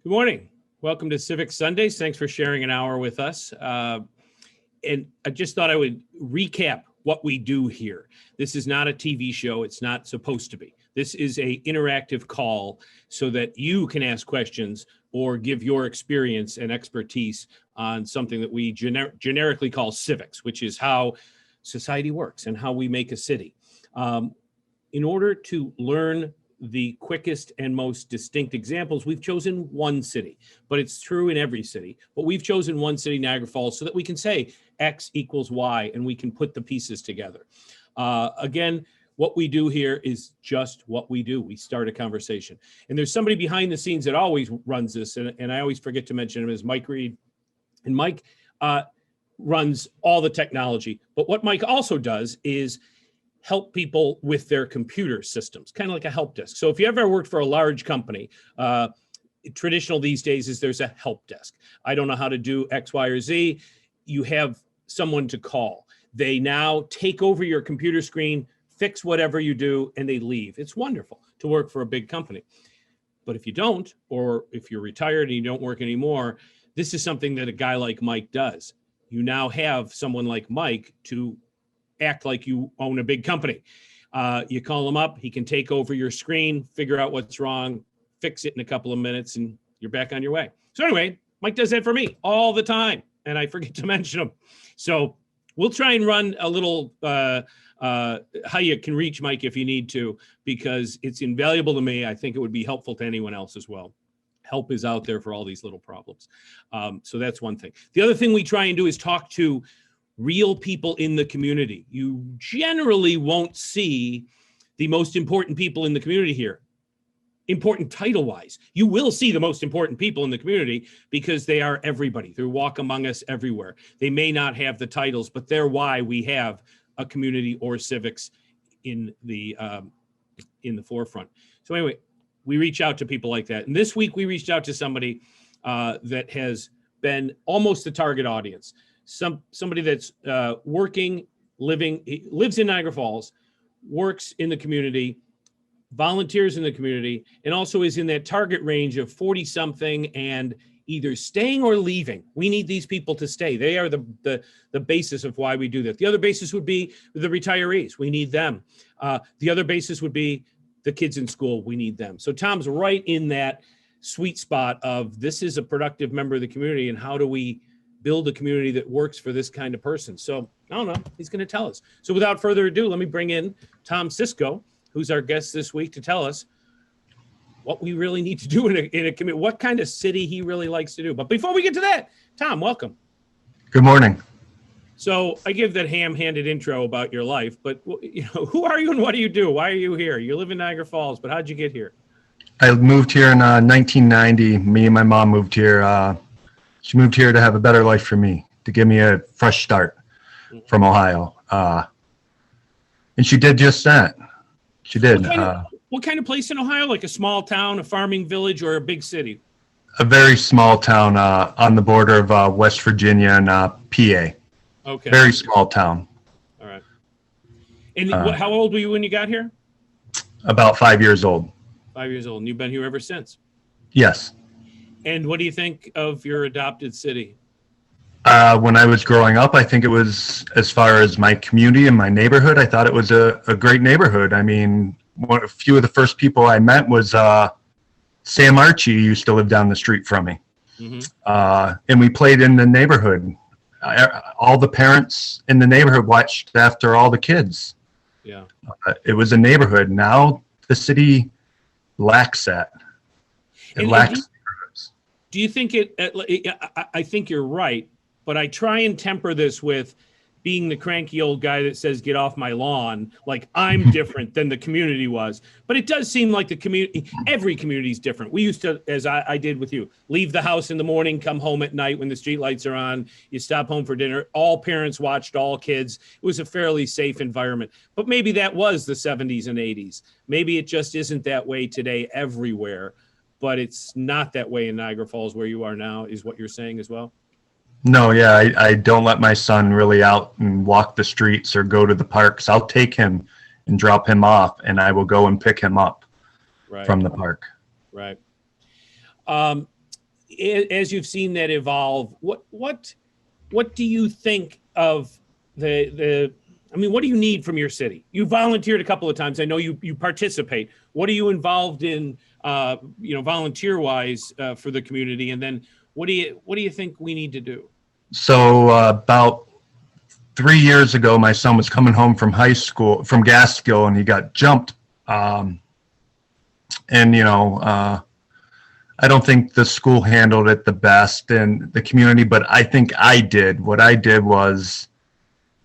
Good morning. Welcome to Civics Sundays. Thanks for sharing an hour with us. And I just thought I would recap what we do here. This is not a TV show. It's not supposed to be. This is a interactive call so that you can ask questions or give your experience and expertise on something that we generically call civics, which is how society works and how we make a city. In order to learn the quickest and most distinct examples, we've chosen one city, but it's true in every city. But we've chosen one city, Niagara Falls, so that we can say X equals Y and we can put the pieces together. Again, what we do here is just what we do. We start a conversation. And there's somebody behind the scenes that always runs this, and I always forget to mention him, is Mike Reed. And Mike runs all the technology. But what Mike also does is help people with their computer systems, kind of like a help desk. So if you ever worked for a large company, traditional these days is there's a help desk. I don't know how to do X, Y, or Z. You have someone to call. They now take over your computer screen, fix whatever you do, and they leave. It's wonderful to work for a big company. But if you don't, or if you're retired and you don't work anymore, this is something that a guy like Mike does. You now have someone like Mike to act like you own a big company. You call him up, he can take over your screen, figure out what's wrong, fix it in a couple of minutes, and you're back on your way. So anyway, Mike does that for me all the time, and I forget to mention him. So we'll try and run a little how you can reach Mike if you need to, because it's invaluable to me. I think it would be helpful to anyone else as well. Help is out there for all these little problems. So that's one thing. The other thing we try and do is talk to real people in the community. You generally won't see the most important people in the community here, important title-wise. You will see the most important people in the community because they are everybody. They walk among us everywhere. They may not have the titles, but they're why we have a community or civics in the forefront. So anyway, we reach out to people like that. And this week we reached out to somebody that has been almost the target audience. Somebody that's working, lives in Niagara Falls, works in the community, volunteers in the community, and also is in that target range of 40-something and either staying or leaving. We need these people to stay. They are the basis of why we do that. The other basis would be the retirees. We need them. The other basis would be the kids in school. We need them. So Tom's right in that sweet spot of this is a productive member of the community, and how do we build a community that works for this kind of person? So I don't know, he's going to tell us. So without further ado, let me bring in Tom Sisco, who's our guest this week, to tell us what we really need to do in a community, what kind of city he really likes to do. But before we get to that, Tom, welcome. Good morning. So I give that ham-handed intro about your life, but who are you and what do you do? Why are you here? You live in Niagara Falls, but how'd you get here? I moved here in 1990. Me and my mom moved here. She moved here to have a better life for me, to give me a fresh start from Ohio. And she did just that. She did. What kind of place in Ohio? Like a small town, a farming village, or a big city? A very small town on the border of West Virginia and PA. Okay. Very small town. All right. And how old were you when you got here? About 5 years old. 5 years old. And you've been here ever since? Yes. And what do you think of your adopted city? When I was growing up, I think it was, as far as my community and my neighborhood, I thought it was a great neighborhood. I mean, a few of the first people I met was Sam Archie used to live down the street from me. Mm-hmm. And we played in the neighborhood. All the parents in the neighborhood watched after all the kids. Yeah. It was a neighborhood. Now the city lacks that. It lacks. Do you think I think you're right, but I try and temper this with being the cranky old guy that says, get off my lawn, like I'm different than the community was. But it does seem like the community, every community is different. We used to, as I did with you, leave the house in the morning, come home at night when the street lights are on, you stop home for dinner. All parents watched all kids. It was a fairly safe environment. But maybe that was the 70s and 80s. Maybe it just isn't that way today everywhere. But it's not that way in Niagara Falls where you are now, is what you're saying as well? No, yeah, I don't let my son really out and walk the streets or go to the parks. I'll take him and drop him off, and I will go and pick him up from the park. Right. as you've seen that evolve, what do you think of I mean, what do you need from your city? You volunteered a couple of times. I know you participate. What are you involved in, volunteer wise for the community? And then what do you think we need to do? So about 3 years ago, my son was coming home from high school, from Gaskill, and he got jumped. I don't think the school handled it the best in the community, but I think I did. What I did was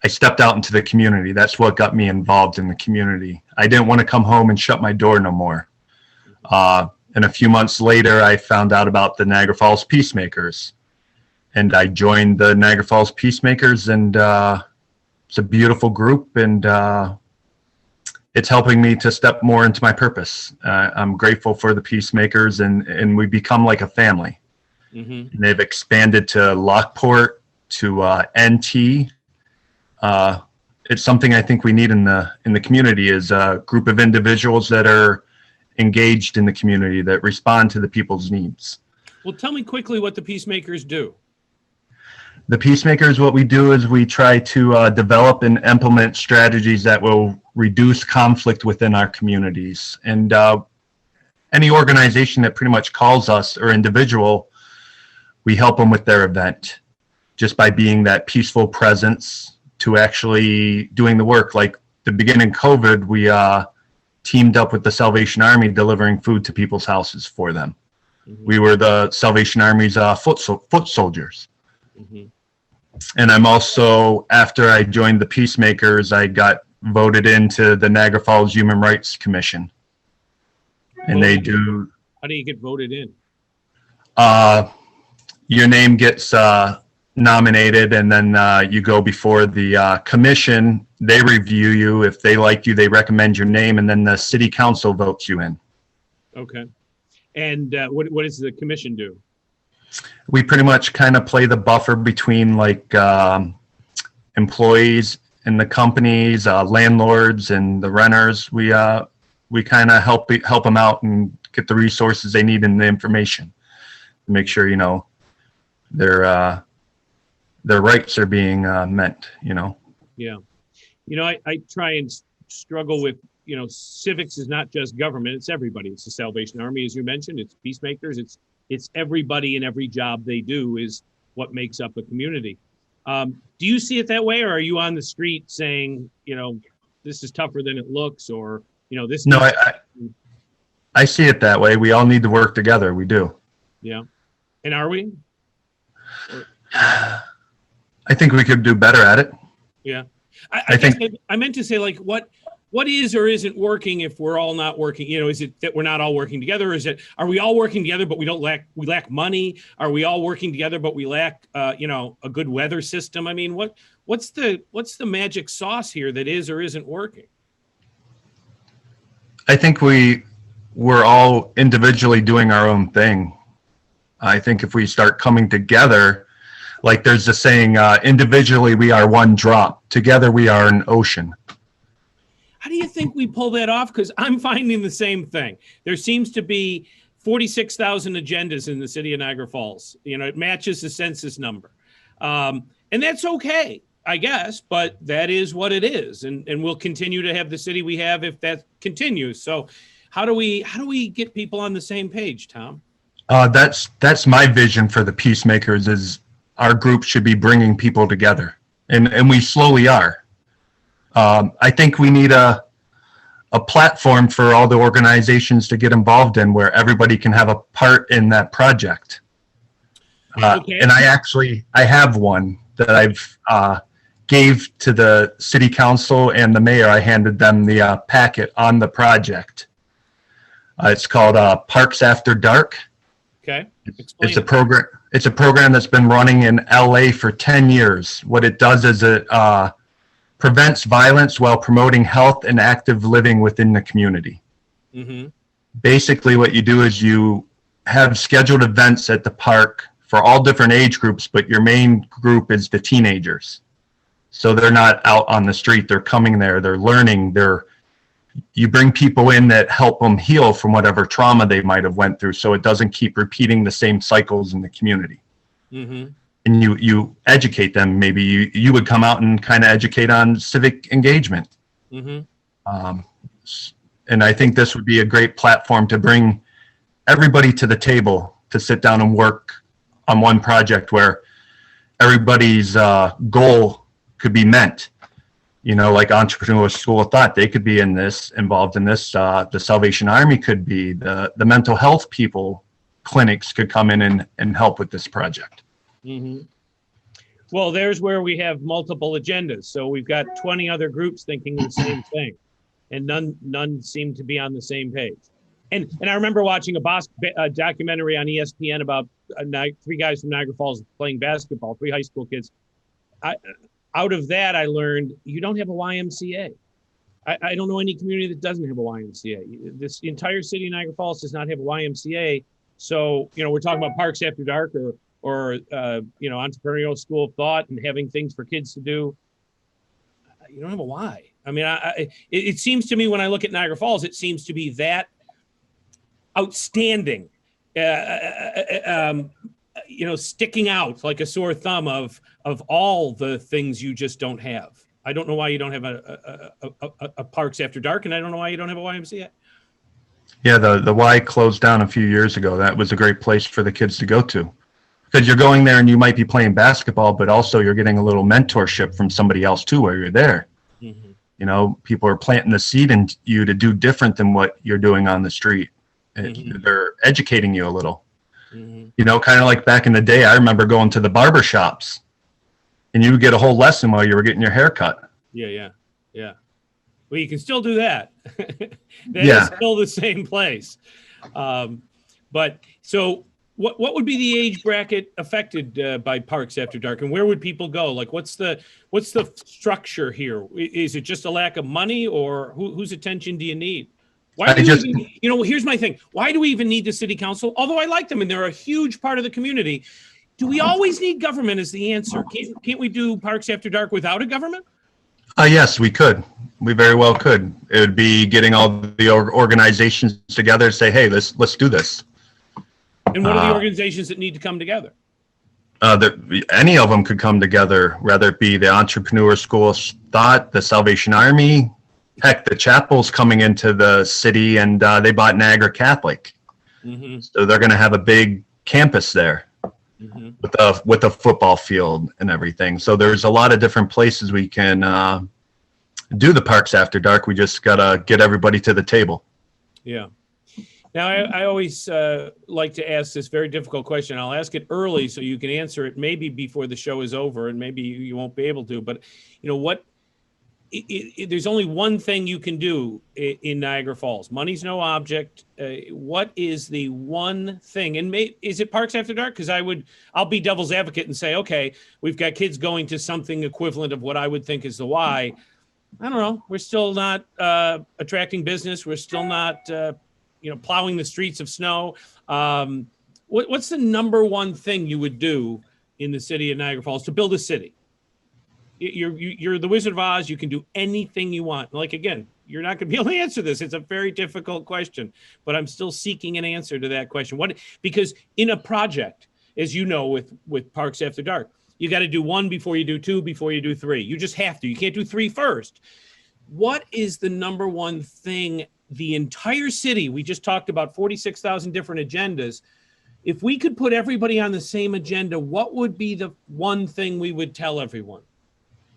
I stepped out into the community. That's what got me involved in the community. I didn't want to come home and shut my door no more. And a few months later, I found out about the Niagara Falls Peacemakers. And I joined the Niagara Falls Peacemakers, and it's a beautiful group, and it's helping me to step more into my purpose. I'm grateful for the Peacemakers, and we become like a family. Mm-hmm. And they've expanded to Lockport, to NT. It's something I think we need in the community, is a group of individuals that are engaged in the community, that respond to the people's needs. Well, tell me quickly what the Peacemakers do. The Peacemakers, what we do is we try to develop and implement strategies that will reduce conflict within our communities. And any organization that pretty much calls us, or individual, we help them with their event just by being that peaceful presence to actually doing the work. Like the beginning of COVID, we teamed up with the Salvation Army, delivering food to people's houses for them. Mm-hmm. We were the Salvation Army's foot soldiers. Mm-hmm. And I'm also, after I joined the Peacemakers, I got voted into the Niagara Falls Human Rights Commission. And they do... How do you get voted in? Your name gets nominated, and then you go before the commission. They review you. If they like you, they recommend your name, and then the city council votes you in. Okay. And what does the commission do? We pretty much kind of play the buffer between like employees in the companies, landlords, and the renters. We kind of help them out and get the resources they need and the information to make sure their rights are being met. Yeah, I try and struggle with civics is not just government; it's everybody. It's the Salvation Army, as you mentioned. It's Peacemakers. It's everybody, and every job they do is what makes up a community. Do you see it that way, or are you on the street saying, this is tougher than it looks, or, this? No, I see it that way. We all need to work together. We do. Yeah. And are we? I think we could do better at it. Yeah. I think I meant to say, like, what is or isn't working if we're all not working? Is it that we're not all working together? Are we all working together, but we lack money? Are we all working together, but we lack, a good weather system? I mean, what's the magic sauce here that is or isn't working? I think we're all individually doing our own thing. I think if we start coming together, like there's the saying, individually we are one drop, together we are an ocean. How do you think we pull that off? Because I'm finding the same thing. There seems to be 46,000 agendas in the city of Niagara Falls. It matches the census number. And that's okay, I guess, but that is what it is. And we'll continue to have the city we have if that continues. So how do we get people on the same page, Tom? That's my vision for the Peacemakers, is our group should be bringing people together. And we slowly are. I think we need a platform for all the organizations to get involved in, where everybody can have a part in that project. Okay. And I have one that I've gave to the city council and the mayor. I handed them the packet on the project. It's called Parks After Dark. Okay. It's a program. It's a program that's been running in LA for 10 years. What it does is it prevents violence while promoting health and active living within the community. Mm-hmm. Basically, what you do is you have scheduled events at the park for all different age groups, but your main group is the teenagers. So they're not out on the street. They're coming there. They're learning. They're you bring people in that help them heal from whatever trauma they might have went through, so it doesn't keep repeating the same cycles in the community. Mm-hmm. And you educate them. Maybe you would come out and kind of educate on civic engagement. Mm-hmm. And I think this would be a great platform to bring everybody to the table to sit down and work on one project where everybody's goal could be met. You know, like Entrepreneur School of Thought, they could be involved in this. The Salvation Army could be, the mental health people, clinics could come in and help with this project. Mm-hmm. Well, there's where we have multiple agendas. So we've got 20 other groups thinking the same thing, and none seem to be on the same page. And I remember watching a documentary on ESPN about 3 guys from Niagara Falls playing basketball, 3 high school kids. Out of that, I learned you don't have a YMCA. I don't know any community that doesn't have a YMCA. This entire city of Niagara Falls does not have a YMCA. So, you know, we're talking about Parks After Dark or you know, Entrepreneurial School of Thought and having things for kids to do. You don't have a why. I mean, it seems to me when I look at Niagara Falls, it seems to be that outstanding, you know, sticking out like a sore thumb of all the things you just don't have. I don't know why you don't have a Parks After Dark, and I don't know why you don't have a YMCA. Yeah, the Y closed down a few years ago. That was a great place for the kids to go to, because you're going there and you might be playing basketball, but also you're getting a little mentorship from somebody else too while you're there. Mm-hmm. You know, people are planting the seed in you to do different than what you're doing on the street. Mm-hmm. They're educating you a little. Mm-hmm. You know, kind of like back in the day, I remember going to the barber shops and you would get a whole lesson while you were getting your hair cut. Yeah. Well, you can still do that. Is still the same place. But so what would be the age bracket affected by Parks After Dark, and where would people go? Like, what's the structure here? Is it just a lack of money, or whose attention do you need? Why do you know, here's my thing. Why do we even need the city council? Although I like them and they're a huge part of the community. Do we always need government as the answer? Can't we do Parks After Dark without a government? Yes, we could. We very well could. It would be getting all the organizations together to say, hey, let's do this. And what are the organizations that need to come together? Any of them could come together, whether it be the Entrepreneur School of Thought, the Salvation Army. Heck, the chapel's coming into the city, and they bought Niagara Catholic. Mm-hmm. So they're going to have a big campus there. Mm-hmm. with a football field and everything. So there's a lot of different places we can do the Parks After Dark. We just got to get everybody to the table. Yeah. Now, I always like to ask this very difficult question. I'll ask it early so you can answer it maybe before the show is over, and maybe you won't be able to. But, you know, there's only one thing you can do in Niagara Falls. Money's no object. What is the one thing? And is it Parks After Dark? Because I'll be devil's advocate and say, okay, we've got kids going to something equivalent of what I would think is the why. I don't know. We're still not attracting business. We're still not, plowing the streets of snow. What's the number one thing you would do in the city of Niagara Falls to build a city? You're the Wizard of Oz. You can do anything you want. Like, again, you're not going to be able to answer this. It's a very difficult question, but I'm still seeking an answer to that question. Because in a project, as you know, with Parks After Dark, you got to do 1 before you do 2, before you do 3. You just have to. You can't do 3 first. What is the number one thing the entire city? We just talked about 46,000 different agendas. If we could put everybody on the same agenda, what would be the one thing we would tell everyone?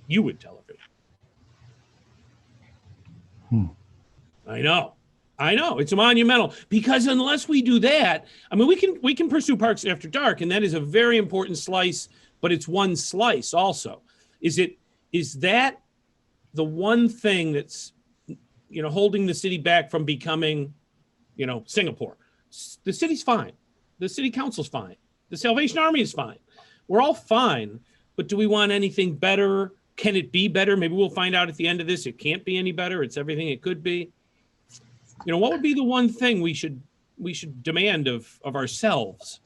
You would tell everyone. I know. It's monumental, because unless we do that, I mean, we can pursue Parks After Dark, and that is a very important slice, but it's one slice also. Is that the one thing that's, holding the city back from becoming, Singapore? The city's fine. The city council's fine. The Salvation Army is fine. We're all fine, but do we want anything better? Can it be better? Maybe we'll find out at the end of this. It can't be any better. It's everything it could be. What would be the one thing we should demand of ourselves?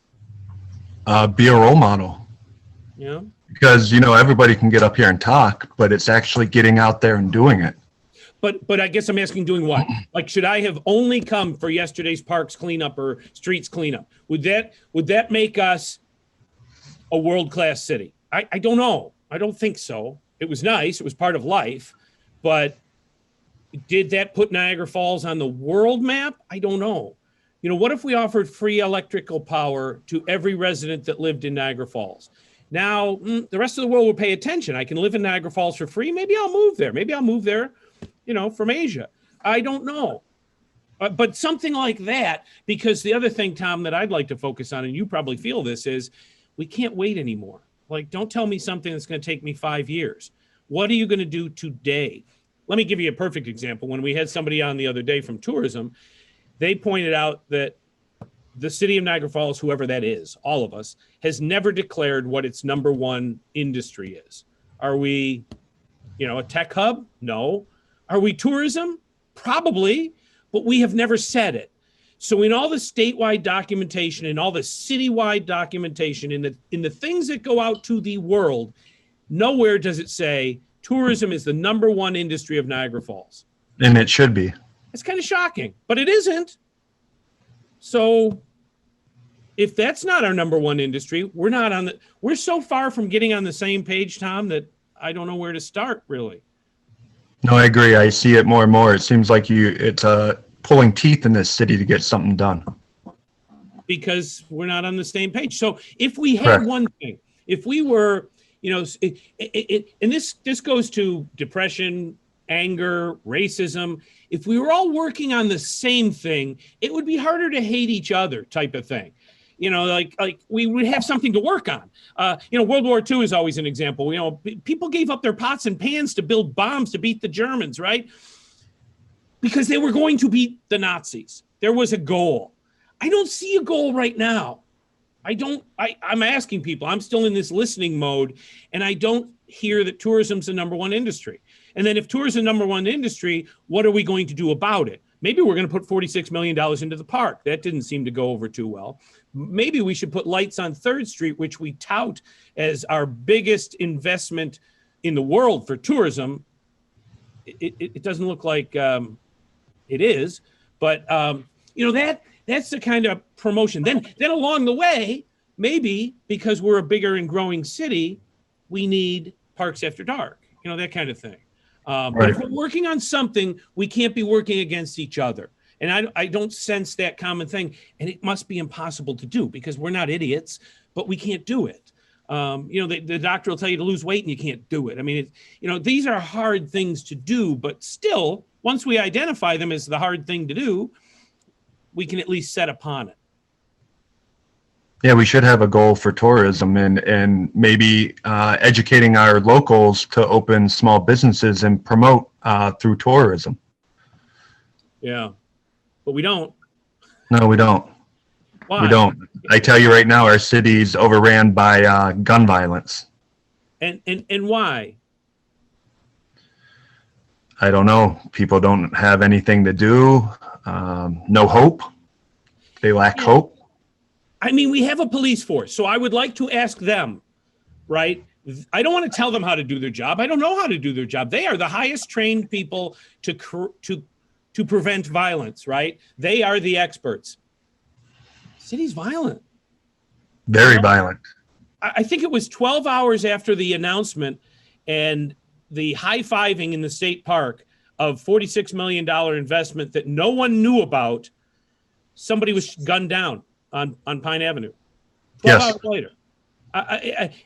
Be a role model. Because, everybody can get up here and talk, but it's actually getting out there and doing it. but I guess I'm asking, doing what? Like, should I have only come for yesterday's parks cleanup or streets cleanup? Would that make us a world-class city? I don't know. I don't think so. It was nice. It was part of life, but did that put Niagara Falls on the world map? I don't know. You know, what if we offered free electrical power to every resident that lived in Niagara Falls? Now, the rest of the world will pay attention. I can live in Niagara Falls for free. Maybe I'll move there. Maybe I'll move there, you know, from Asia. I don't know. But something like that, because the other thing, Tom, that I'd like to focus on, and you probably feel this, is we can't wait anymore. Like, don't tell me something that's going to take me 5 years. What are you going to do today? Let me give you a perfect example. When we had somebody on the other day from tourism, they pointed out that the city of Niagara Falls, whoever that is, all of us, has never declared what its number one industry is. Are we, you know, a tech hub? No. Are we tourism? Probably, but we have never said it. So in all the statewide documentation and all the citywide documentation, in the things that go out to the world, nowhere does it say tourism is the number one industry of Niagara Falls. And it should be. It's kind of shocking, but it isn't. So if that's not our number one industry, we're so far from getting on the same page, Tom, that I don't know where to start, really. No, I agree. I see it more and more. It seems like it's pulling teeth in this city to get something done. Because we're not on the same page. So if we had Correct. one thing, if we were, you know, and this goes to depression, anger, racism. If we were all working on the same thing, it would be harder to hate each other, type of thing. You know, like we would have something to work on. You know, World War II is always an example. You know, people gave up their pots and pans to build bombs to beat the Germans, right? Because they were going to beat the Nazis. There was a goal. I don't see a goal right now. I'm asking people. I'm still in this listening mode, and I don't hear that tourism's the number one industry. And then if tourism is the number one industry, what are we going to do about it? Maybe we're going to put $46 million into the park. That didn't seem to go over too well. Maybe we should put lights on 3rd Street, which we tout as our biggest investment in the world for tourism. It doesn't look like it is, but you know, that's the kind of promotion. Then along the way, maybe because we're a bigger and growing city, we need parks after dark, you know, that kind of thing. But if we're working on something, we can't be working against each other. And I don't sense that common thing. And it must be impossible to do because we're not idiots, but we can't do it. You know, the doctor will tell you to lose weight and you can't do it. I mean, you know, these are hard things to do, but still, once we identify them as the hard thing to do, we can at least set upon it. Yeah, we should have a goal for tourism and maybe educating our locals to open small businesses and promote through tourism. Yeah, but we don't. No, we don't. Why? We don't. I tell you right now, our city's overran by gun violence. And why? I don't know. People don't have anything to do. No hope. They lack hope. I mean, we have a police force, so I would like to ask them, right? I don't want to tell them how to do their job. I don't know how to do their job. They are the highest trained people to prevent violence, right? They are the experts. City's violent. Very violent. I think it was 12 hours after the announcement and the high-fiving in the state park of $46 million investment that no one knew about, somebody was gunned down on Pine Avenue. 12 hours later.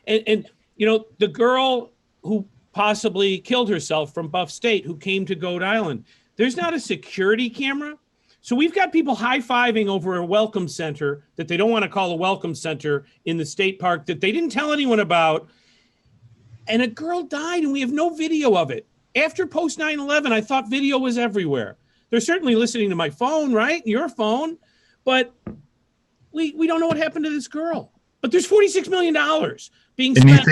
And you know, the girl who possibly killed herself from Buff State who came to Goat Island, there's not a security camera. So we've got people high-fiving over a welcome center that they don't want to call a welcome center in the state park that they didn't tell anyone about. And a girl died and we have no video of it. After post 9/11, I thought video was everywhere. They're certainly listening to my phone, right? Your phone. But we don't know what happened to this girl. But there's $46 million being spent.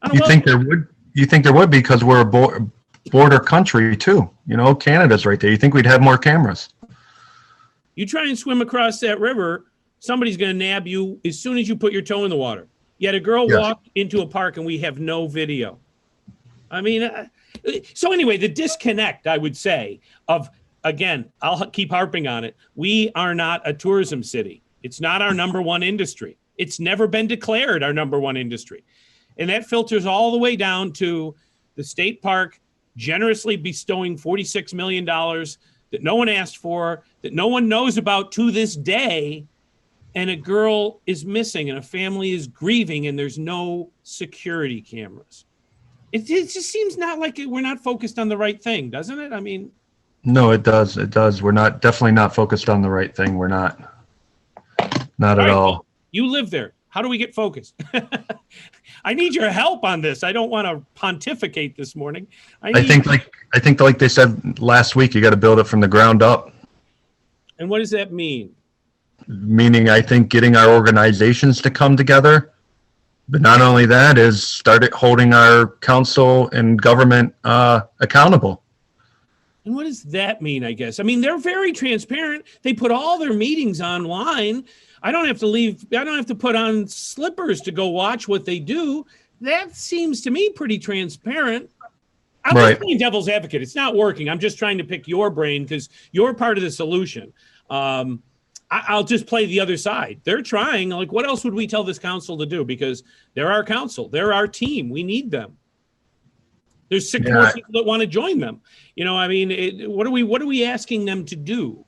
And you think there would because we're a border country too. You know, Canada's right there. You think we'd have more cameras? You try and swim across that river, somebody's going to nab you as soon as you put your toe in the water. Yet a girl walked into a park and we have no video. I mean, So anyway, the disconnect, I would say, of, again, I'll keep harping on it. We are not a tourism city. It's not our number one industry. It's never been declared our number one industry. And that filters all the way down to the state park generously bestowing $46 million that no one asked for, that no one knows about to this day. And a girl is missing and a family is grieving and there's no security cameras. It just seems not like we're not focused on the right thing, doesn't it? I mean. No, it does. It does. We're definitely not focused on the right thing. We're not at all. Well, you live there. How do we get focused? I need your help on this. I don't want to pontificate this morning. I think like they said last week, you got to build it from the ground up. And what does that mean? Meaning, I think getting our organizations to come together, but not only that, is start holding our council and government accountable. And what does that mean, I guess? I mean, they're very transparent. They put all their meetings online. I don't have to put on slippers to go watch what they do. That seems to me pretty transparent. I'm just playing devil's advocate. It's not working. I'm just trying to pick your brain because you're part of the solution. I'll just play the other side. They're trying. Like, what else would we tell this council to do? Because they're our council. They're our team. We need them. There's 6 more people that want to join them. You know, I mean, what are we asking them to do?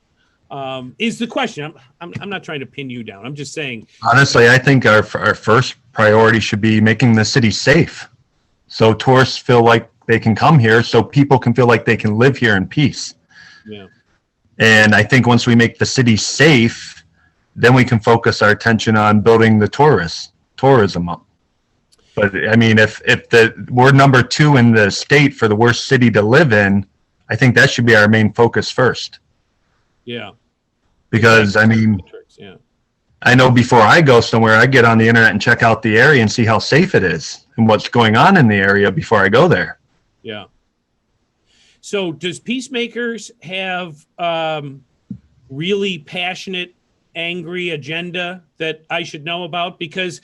Is the question. I'm not trying to pin you down. I'm just saying. Honestly, I think our first priority should be making the city safe, so tourists feel like they can come here, so people can feel like they can live here in peace. Yeah. And I think once we make the city safe, then we can focus our attention on building the tourism up. But I mean, if we're number 2 in the state for the worst city to live in, I think that should be our main focus first. Yeah. Because I mean, I know before I go somewhere, I get on the internet and check out the area and see how safe it is and what's going on in the area before I go there. Yeah. So does Peacemakers have really passionate, angry agenda that I should know about? Because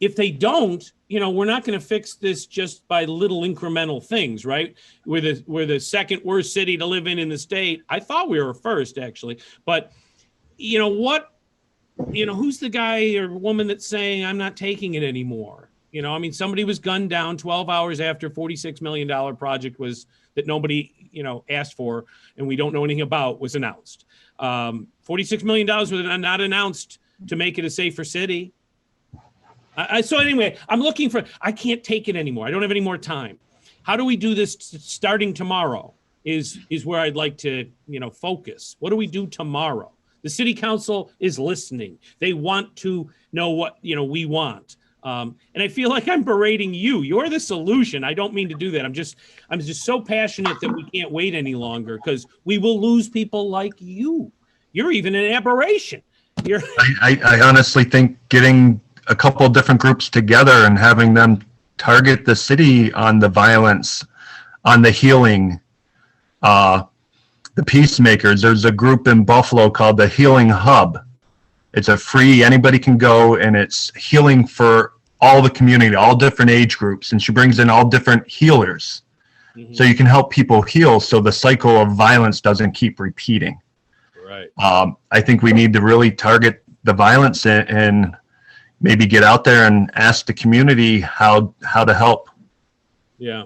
if they don't, you know, we're not going to fix this just by little incremental things, right? We're the second worst city to live in the state. I thought we were first, actually. But, you know, who's the guy or woman that's saying, I'm not taking it anymore? You know, I mean, somebody was gunned down 12 hours after $46 million project that nobody, you know, asked for and we don't know anything about was announced. $46 million was not announced to make it a safer city. So anyway, I can't take it anymore. I don't have any more time. How do we do this starting tomorrow is where I'd like to, you know, focus. What do we do tomorrow? The city council is listening. They want to know what, you know, we want. And I feel like I'm berating you. You're the solution. I don't mean to do that. I'm just so passionate that we can't wait any longer because we will lose people like you. You're even an aberration. I honestly think getting a couple of different groups together and having them target the city on the violence, on the healing, the Peacemakers. There's a group in Buffalo called the Healing Hub. It's a free, anybody can go, and it's healing for all the community, all different age groups. And she brings in all different healers. Mm-hmm. So you can help people heal so the cycle of violence doesn't keep repeating. Right. I think we need to really target the violence and maybe get out there and ask the community how to help. Yeah.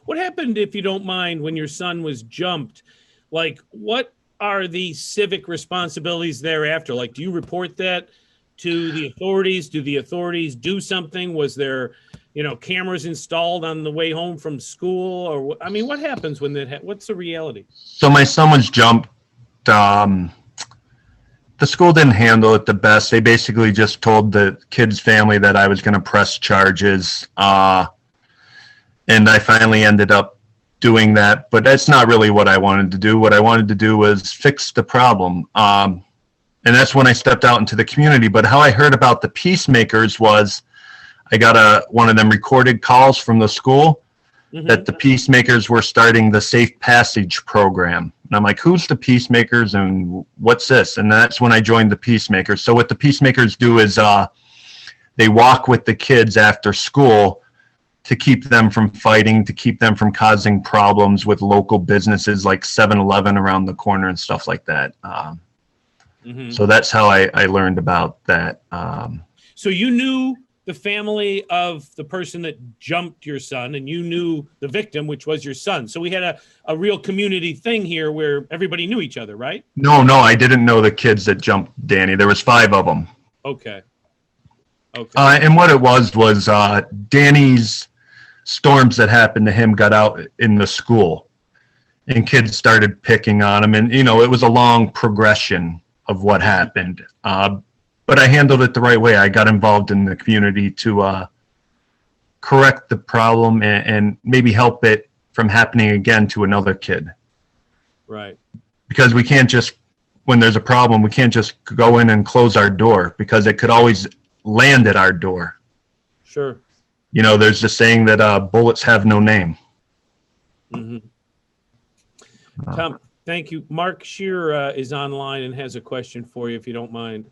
What happened, if you don't mind, when your son was jumped? Like, what are the civic responsibilities thereafter? Like, do you report that to the authorities? Do the authorities do something? Was there, you know, cameras installed on the way home from school? Or, I mean, what happens when that, what's the reality? So my son was jumped. The school didn't handle it the best. They basically just told the kid's family that I was going to press charges. And I finally ended up doing that, but that's not really what I wanted to do. What I wanted to do was fix the problem. And that's when I stepped out into the community. But how I heard about the Peacemakers was I got one of them recorded calls from the school that the Peacemakers were starting the Safe Passage program. And I'm like, who's the Peacemakers and what's this? And that's when I joined the Peacemakers. So what the Peacemakers do is they walk with the kids after school to keep them from fighting, to keep them from causing problems with local businesses like 7-Eleven around the corner and stuff like that. So that's how I learned about that. So you knew the family of the person that jumped your son, and you knew the victim, which was your son. So we had a real community thing here where everybody knew each other, right? No, I didn't know the kids that jumped Danny. There was 5 of them. Okay. And what it was Danny's storms that happened to him got out in the school, and kids started picking on him. And, it was a long progression of what happened. But I handled it the right way. I got involved in the community to correct the problem and maybe help it from happening again to another kid. Right. Because we can't just, when there's a problem, we can't just go in and close our door, because it could always land at our door. Sure. There's the saying that bullets have no name. Tom, thank you. Mark Shearer is online and has a question for you, if you don't mind.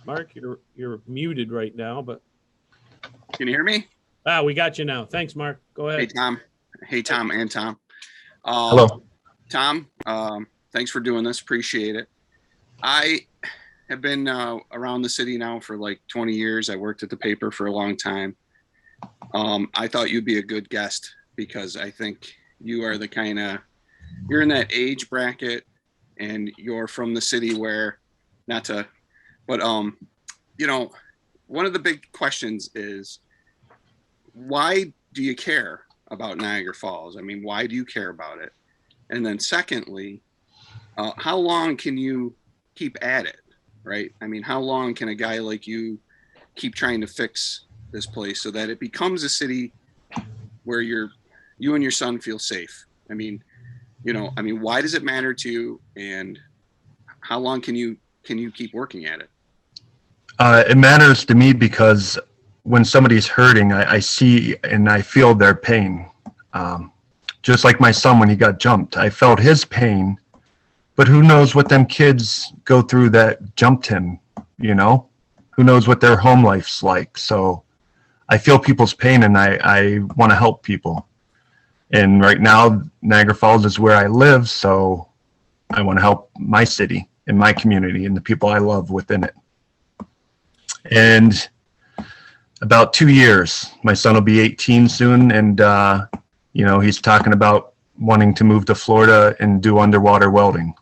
Mark, you're muted right now, but can you hear me? We got you now. Thanks, Mark. Go ahead. Hey, Tom and Tom. Hello. Tom, thanks for doing this. Appreciate it. I have been around the city now for like 20 years. I worked at the paper for a long time. I thought you'd be a good guest because I think you are you're in that age bracket, and you're from the city where, one of the big questions is, why do you care about Niagara Falls? I mean, why do you care about it? And then secondly, how long can you keep at it, right? I mean, how long can a guy like you keep trying to fix this place so that it becomes a city where you and your son feel safe? I mean, why does it matter to you, and how long can you keep working at it? It matters to me because when somebody's hurting, I see and I feel their pain. Just like my son when he got jumped, I felt his pain, but who knows what them kids go through that jumped him, Who knows what their home life's like. So I feel people's pain, and I want to help people. And right now, Niagara Falls is where I live, so I want to help my city and my community and the people I love within it. And about 2 years, my son will be 18 soon, and he's talking about wanting to move to Florida and do underwater welding.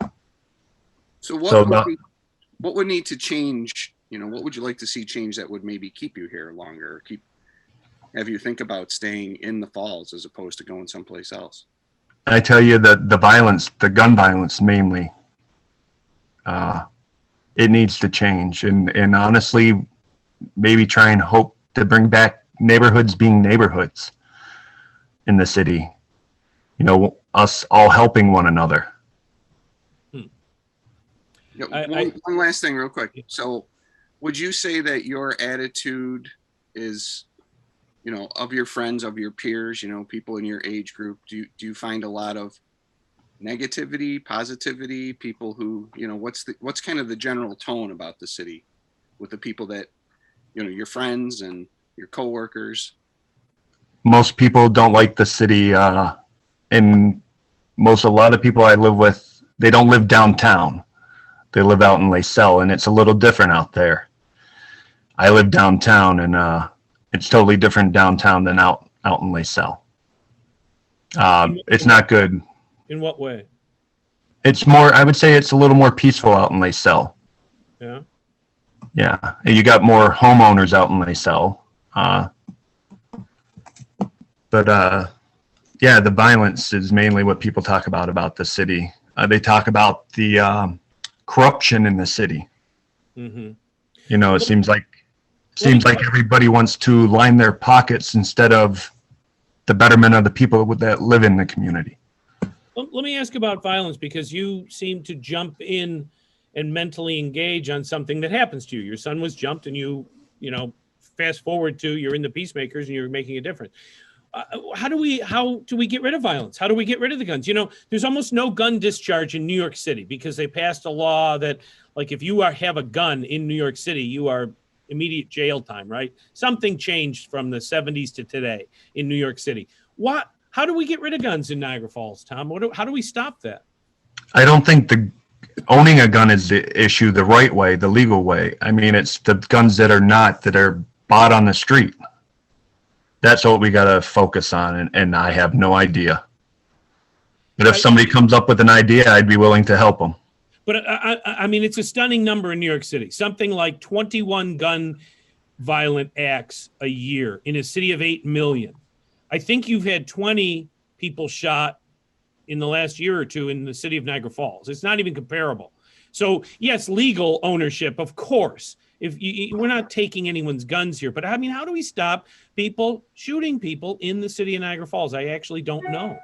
So what would need to change? What would you like to see change that would maybe keep you here longer, or have you think about staying in the falls as opposed to going someplace else? I tell you that the violence, the gun violence mainly, it needs to change. And honestly, maybe try and hope to bring back neighborhoods being neighborhoods in the city. Us all helping one another. One last thing real quick. So would you say that your attitude is, of your friends, of your peers, people in your age group, do you find a lot of negativity, positivity, people who, what's kind of the general tone about the city with the people that, your friends and your coworkers? Most people don't like the city, and a lot of people I live with, they don't live downtown. They live out in Lacelle, and it's a little different out there. I live downtown, and it's totally different downtown than out in Lacelle. It's not good. In what way? It's more, I would say it's a little more peaceful out in Lacelle. Yeah. Yeah. You got more homeowners out in Lacelle. But the violence is mainly what people talk about the city. They talk about the corruption in the city. Mm-hmm. It seems like everybody wants to line their pockets instead of the betterment of the people that live in the community. Let me ask about violence, because you seem to jump in and mentally engage on something that happens to you. Your son was jumped, and you fast forward to you're in the Peacemakers and you're making a difference. How do we get rid of violence? How do we get rid of the guns? There's almost no gun discharge in New York City because they passed a law that, like, if you have a gun in New York City, you are immediate jail time, right? Something changed from the 70s to today in New York City. How do we get rid of guns in Niagara Falls, Tom? How do we stop that? I don't think owning a gun is the issue the right way, the legal way. I mean, it's the guns that are bought on the street. That's what we got to focus on, and I have no idea. But if somebody comes up with an idea, I'd be willing to help them. But I mean, it's a stunning number in New York City. Something like 21 gun violent acts a year in a city of 8 million. I think you've had 20 people shot in the last year or two in the city of Niagara Falls. It's not even comparable. So yes, legal ownership, of course. We're not taking anyone's guns here, but I mean, how do we stop people shooting people in the city of Niagara Falls? I actually don't know.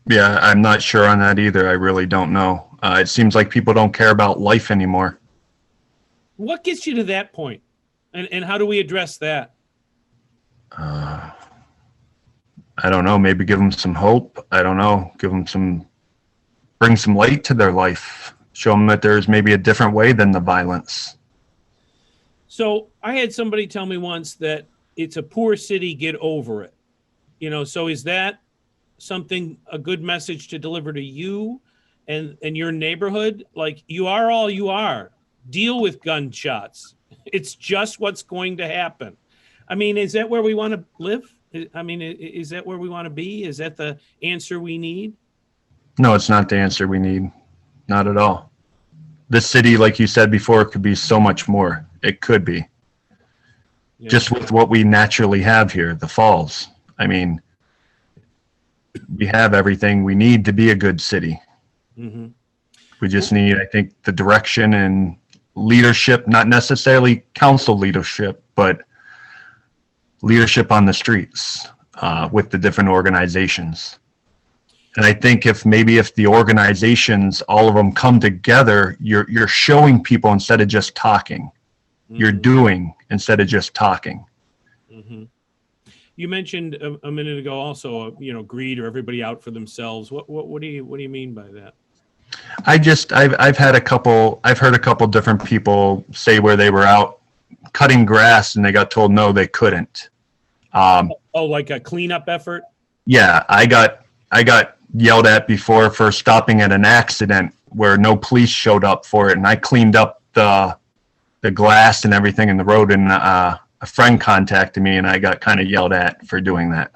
Yeah, I'm not sure on that either. I really don't know. It seems like people don't care about life anymore. What gets you to that point? And how do we address that? I don't know. Maybe give them some hope. I don't know. Bring some light to their life. Show them that there's maybe a different way than the violence. So I had somebody tell me once that it's a poor city, get over it. So is that a good message to deliver to you and your neighborhood? Like, you are all you are. Deal with gunshots. It's just what's going to happen. I mean, is that where we want to live? I mean, is that where we want to be? Is that the answer we need? No, it's not the answer we need. Not at all. This city, like you said before, could be so much more. It could be. Yeah. Just with what we naturally have here, the falls. I mean, we have everything we need to be a good city. Mm-hmm. We just need, I think, the direction and leadership, not necessarily council leadership, but leadership on the streets with the different organizations. And I think if the organizations, all of them come together, you're showing people instead of just talking. Mm-hmm. You're doing instead of just talking. Mm-hmm. You mentioned a minute ago also, greed or everybody out for themselves. What do you mean by that? I've heard a couple different people say where they were out cutting grass and they got told no, they couldn't. Like a cleanup effort? Yeah, I got yelled at before for stopping at an accident where no police showed up for it, and I cleaned up the glass and everything in the road, and a friend contacted me, and I got kind of yelled at for doing that.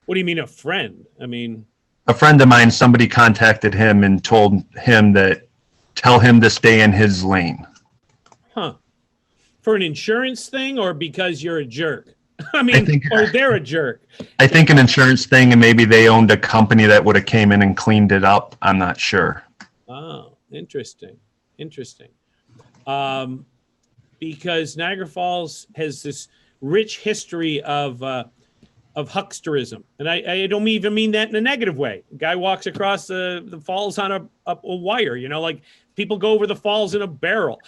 What do you mean a friend? I mean, a friend of mine, somebody contacted him and told him tell him to stay in his lane. Huh. For an insurance thing or because you're a jerk? I mean, or they're a jerk. I think an insurance thing, and maybe they owned a company that would have came in and cleaned it up. I'm not sure. Oh, interesting. Because Niagara Falls has this rich history of hucksterism, and I don't even mean that in a negative way. A guy walks across the falls on a wire, like people go over the falls in a barrel.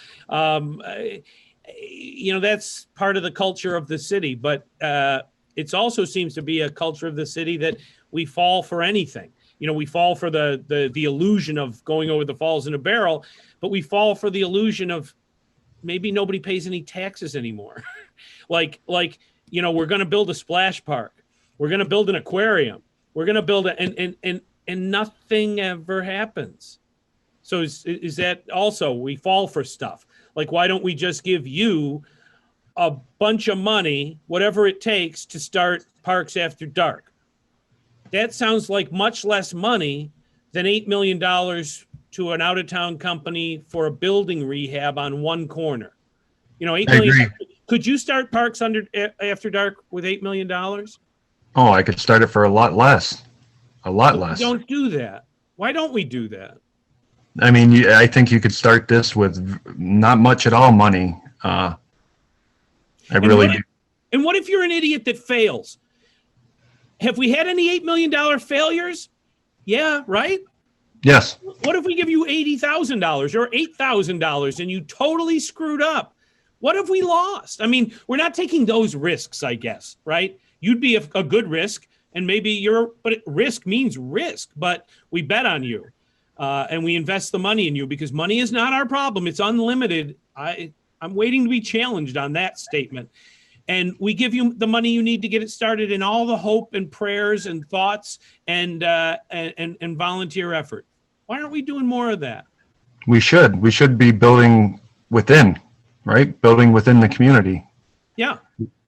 That's part of the culture of the city, but it also seems to be a culture of the city that we fall for anything. We fall for the illusion of going over the falls in a barrel, but we fall for the illusion of maybe nobody pays any taxes anymore. like we're going to build a splash park. We're going to build an aquarium. We're going to build and nothing ever happens. So is that also we fall for stuff? Like, why don't we just give you a bunch of money, whatever it takes, to start parks after dark? That sounds like much less money than $8 million to an out-of-town company for a building rehab on one corner. $8 million. Could you start parks after dark with $8 million? Oh, I could start it for a lot less. A lot less. Don't do that. Why don't we do that? I mean, I think you could start this with not much at all money. I really do. And what if you're an idiot that fails? Have we had any $8 million failures? Yeah, right? Yes. What if we give you $80,000 or $8,000 and you totally screwed up? What have we lost? I mean, we're not taking those risks, I guess, right? You'd be a good risk, and maybe risk means risk, but we bet on you. And we invest the money in you because money is not our problem. It's unlimited. I'm waiting to be challenged on that statement. And we give you the money you need to get it started, and all the hope and prayers and thoughts and volunteer effort. Why aren't we doing more of that? We should be building within, right? Building within the community. Yeah.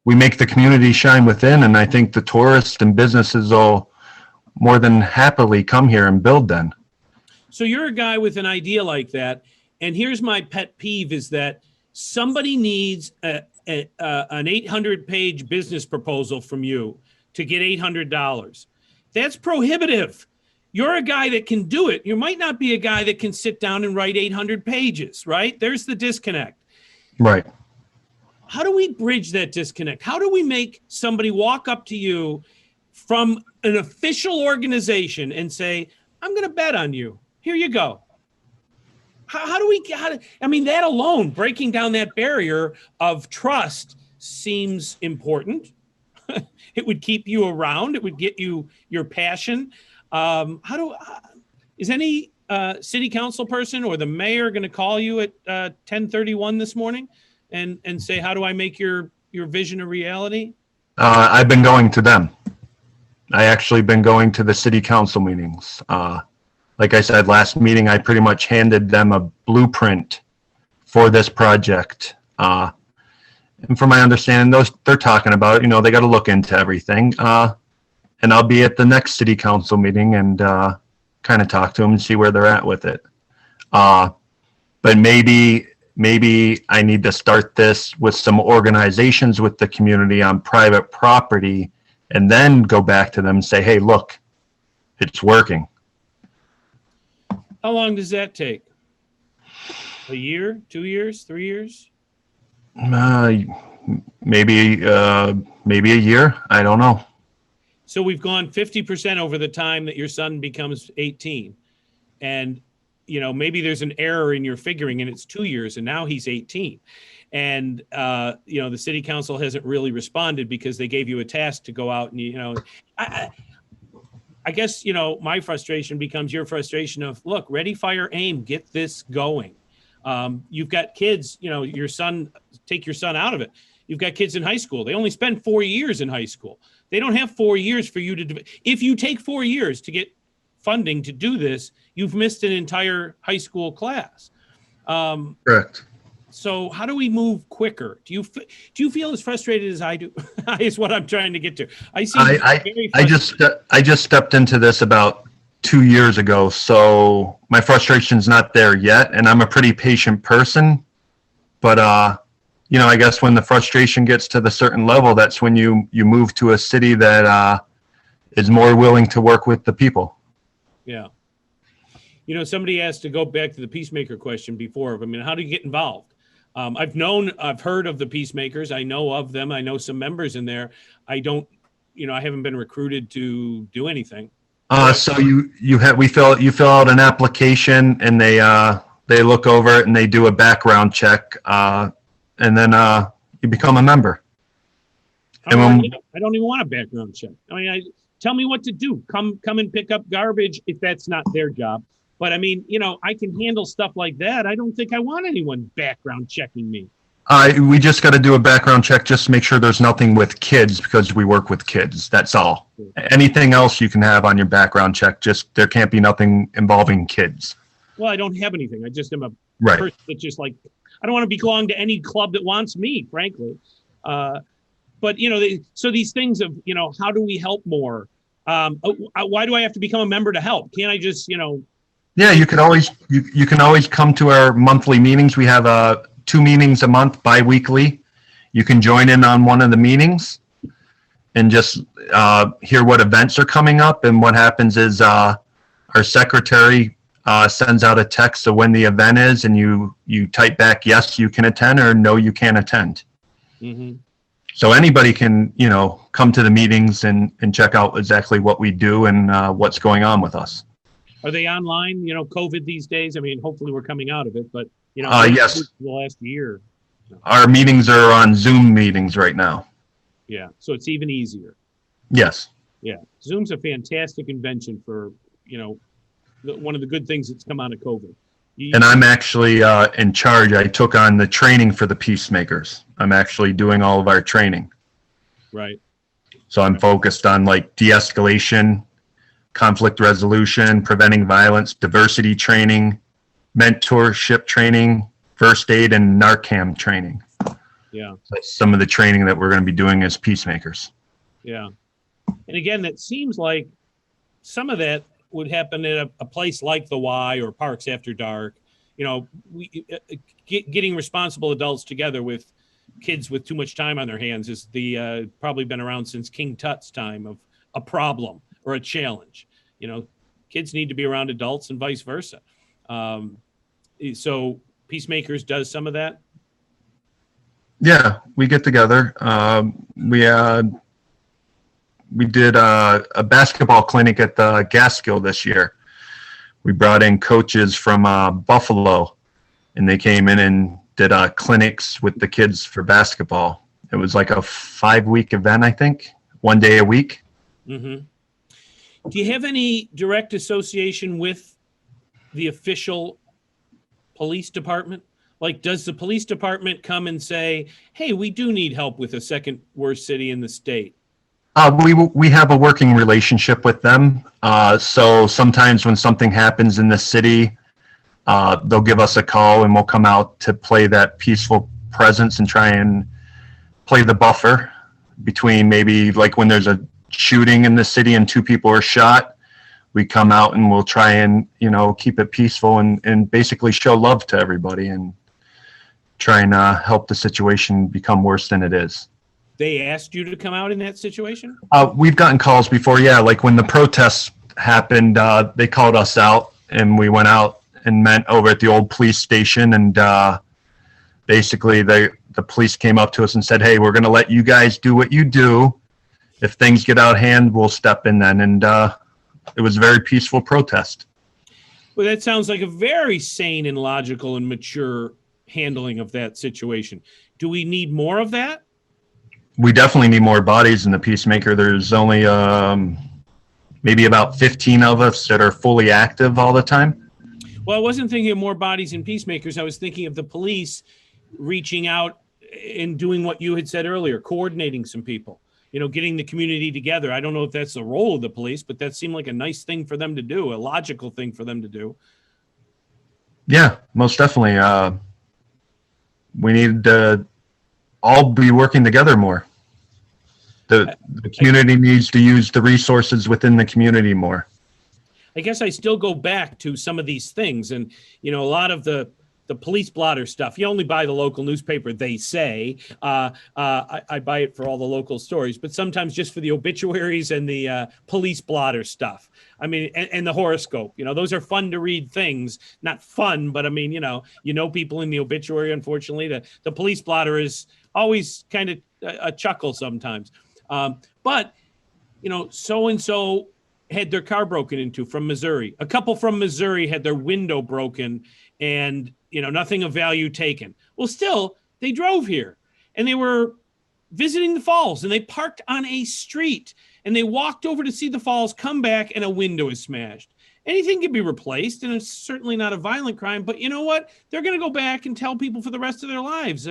We make the community shine within, and I think the tourists and businesses will more than happily come here and build then. So you're a guy with an idea like that. And here's my pet peeve is that somebody needs an 800-page business proposal from you to get $800. That's prohibitive. You're a guy that can do it. You might not be a guy that can sit down and write 800 pages, right? There's the disconnect. Right. How do we bridge that disconnect? How do we make somebody walk up to you from an official organization and say, I'm going to bet on you. Here you go. I mean, that alone, breaking down that barrier of trust seems important. It would keep you around. It would get you your passion. Is any city council person or the mayor going to call you at 10:31 this morning and say, how do I make your vision a reality? I've been going to them. I actually been going to the city council meetings. Like I said, last meeting, I pretty much handed them a blueprint for this project. And from my understanding, they're talking about it, you know, they got to look into everything. And I'll be at the next city council meeting and kind of talk to them and see where they're at with it. But maybe I need to start this with some organizations with the community on private property and then go back to them and say, hey, look, it's working. How long does that take? A year, 2 years, 3 years? Maybe a year. I don't know. So we've gone 50% over the time that your son becomes 18. And, you know, maybe there's an error in your figuring and it's 2 years and now he's 18. And, you know, the city council hasn't really responded because they gave you a task to go out and, you know, I guess, you know, my frustration becomes your frustration of, look, ready, fire, aim, get this going. You've got kids, you know, take your son out of it. You've got kids in high school. They only spend 4 years in high school. They don't have 4 years for you to, if you take 4 years to get funding to do this, you've missed an entire high school class. Correct. So how do we move quicker? Do you feel as frustrated as I do? Is what I'm trying to get to. I just stepped into this about 2 years ago, so my frustration's not there yet, and I'm a pretty patient person. But you know, I guess when the frustration gets to the certain level, that's when you move to a city that is more willing to work with the people. Yeah. You know, somebody asked to go back to the Peacemaker question before. I mean, how do you get involved? I've heard of the Peacemakers. I know of them. I know some members in there. I haven't been recruited to do anything. So you fill out an application and they look over it and they do a background check, and then you become a member. I don't even want a background check. I mean, tell me what to do. Come and pick up garbage if that's not their job. But I mean, you know, I can handle stuff like that. I don't think I want anyone background checking me. We just got to do a background check just to make sure there's nothing with kids because we work with kids. That's all. Anything else you can have on your background check, just there can't be nothing involving kids. Well, I don't have anything. I just am a right. person that's just like, I don't want to belong to any club that wants me, frankly. But, you know, so these things of, you know, how do we help more? Why do I have to become a member to help? Can't I just, you know? Yeah, you can always come to our monthly meetings. We have 2 meetings a month, bi-weekly. You can join in on one of the meetings and just hear what events are coming up. And what happens is our secretary sends out a text of when the event is, and you type back, yes, you can attend, or no, you can't attend. Mm-hmm. So anybody can, you know, come to the meetings and check out exactly what we do and what's going on with us. Are they online? You know, COVID these days. I mean, hopefully we're coming out of it, but you know, yes. The last year. Our meetings are on Zoom meetings right now. Yeah, so it's even easier. Yes. Yeah, Zoom's a fantastic invention for, you know, one of the good things that's come out of COVID. And I'm actually in charge. I took on the training for the Peacemakers. I'm actually doing all of our training. Right. So I'm focused on like de-escalation, conflict resolution, preventing violence, diversity training, mentorship training, first aid, and Narcan training. Yeah. That's some of the training that we're going to be doing as Peacemakers. Yeah. And again, it seems like some of that would happen at a place like the Y or Parks After Dark. You know, getting responsible adults together with kids with too much time on their hands is probably been around since King Tut's time of a problem or a challenge. You know, kids need to be around adults and vice versa. So Peacemakers does some of that. Yeah, we get together. We did a basketball clinic at the Gaskill this year. We brought in coaches from Buffalo, and they came in and did clinics with the kids for basketball. It was like a 5-week event, I think, 1 day a week. Mm-hmm. Do you have any direct association with the official police department? Like, does the police department come and say, hey, we do need help with the second worst city in the state? We have a working relationship with them. So sometimes when something happens in the city, they'll give us a call and we'll come out to play that peaceful presence and try and play the buffer between maybe like when there's a shooting in the city and 2 people are shot. We come out and we'll try and, you know, keep it peaceful and basically show love to everybody and try and help the situation become worse than it is. They asked you to come out in that situation? We've gotten calls before, yeah. Like when the protests happened, they called us out and we went out and met over at the old police station. And basically the police came up to us and said, hey, we're going to let you guys do what you do. If things get out of hand, we'll step in then. And it was a very peaceful protest. Well, that sounds like a very sane and logical and mature handling of that situation. Do we need more of that? We definitely need more bodies in the Peacemaker. There's only maybe about 15 of us that are fully active all the time. Well, I wasn't thinking of more bodies in Peacemakers. I was thinking of the police reaching out and doing what you had said earlier, coordinating some people, you know, getting the community together. I don't know if that's the role of the police, but that seemed like a nice thing for them to do, a logical thing for them to do. Yeah, most definitely. We need to all be working together more. The community needs to use the resources within the community more. I guess I still go back to some of these things. And, you know, a lot of the police blotter stuff, you only buy the local newspaper, they say. I buy it for all the local stories, but sometimes just for the obituaries and the police blotter stuff. I mean, and the horoscope, you know, those are fun to read things. Not fun, but I mean, you know people in the obituary, unfortunately. The police blotter is always kind of a chuckle sometimes. But, you know, so-and-so had their car broken into from Missouri. A couple from Missouri had their window broken and, you know, nothing of value taken. Well, still, they drove here and they were visiting the falls and they parked on a street and they walked over to see the falls, come back, and a window is smashed. Anything can be replaced, and it's certainly not a violent crime, but you know what? They're going to go back and tell people for the rest of their lives.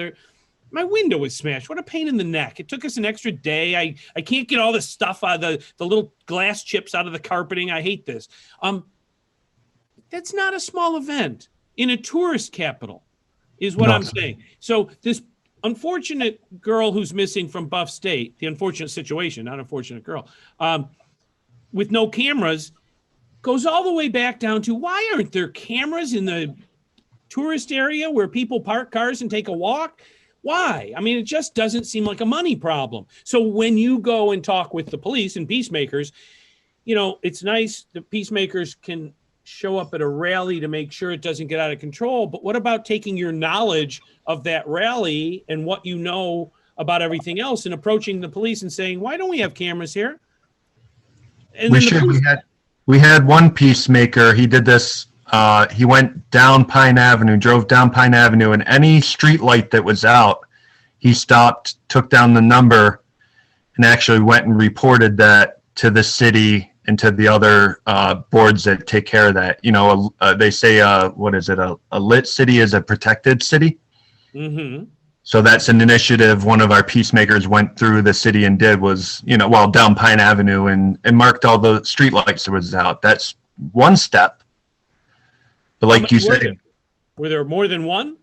My window was smashed. What a pain in the neck. It took us an extra day. I can't get all this stuff out of the little glass chips out of the carpeting. I hate this. That's not a small event in a tourist capital is what I'm saying. So this unfortunate girl who's missing from Buff State, the unfortunate situation, not unfortunate girl, with no cameras, goes all the way back down to why aren't there cameras in the tourist area where people park cars and take a walk? Why? I mean, it just doesn't seem like a money problem. So when you go and talk with the police and Peacemakers, you know, it's nice that Peacemakers can show up at a rally to make sure it doesn't get out of control. But what about taking your knowledge of that rally and what you know about everything else and approaching the police and saying, why don't we have cameras here? And we had one Peacemaker. He did this. He went down Pine Avenue, drove down Pine Avenue, and any street light that was out, he stopped, took down the number, and actually went and reported that to the city into the other boards that take care of that. You know, they say, what is it? A lit city is a protected city. Mm-hmm. So that's an initiative one of our peacemakers went through the city and did was, you know, well, down Pine Avenue and marked all the streetlights that was out. That's one step. But like you said, were there more than one?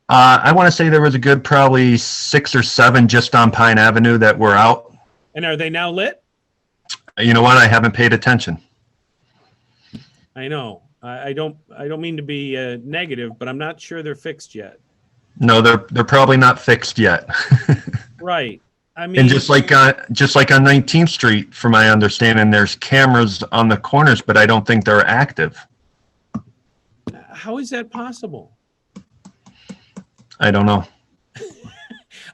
I want to say there was a good probably 6 or 7 just on Pine Avenue that were out. And are they now lit? You know what? I haven't paid attention. I know. I don't mean to be negative, but I'm not sure they're fixed yet. No, they're probably not fixed yet. Right. I mean, and just like on 19th Street, from my understanding, there's cameras on the corners, but I don't think they're active. How is that possible? I don't know.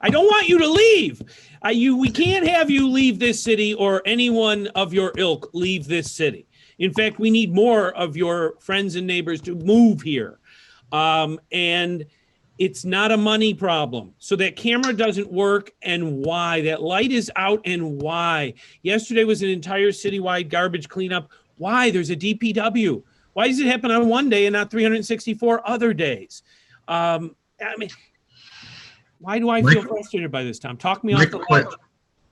I don't want you to leave. We can't have you leave this city or anyone of your ilk leave this city. In fact, we need more of your friends and neighbors to move here. And it's not a money problem. So that camera doesn't work, and why? That light is out, and why? Yesterday was an entire citywide garbage cleanup. Why? There's a DPW. Why does it happen on one day and not 364 other days? I mean, why do I feel frustrated by this, Tom? Talk me off the ledge.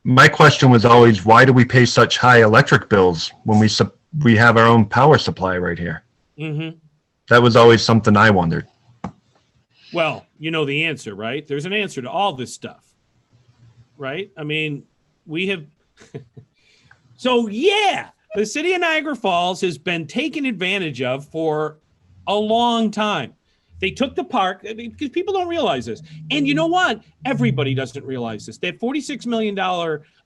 My question was always, why do we pay such high electric bills when we have our own power supply right here? Mm-hmm. That was always something I wondered. Well, you know the answer, right? There's an answer to all this stuff, right? I mean, we have. So, yeah, the city of Niagara Falls has been taken advantage of for a long time. They took the park because people don't realize this. And you know what? Everybody doesn't realize this. That $46 million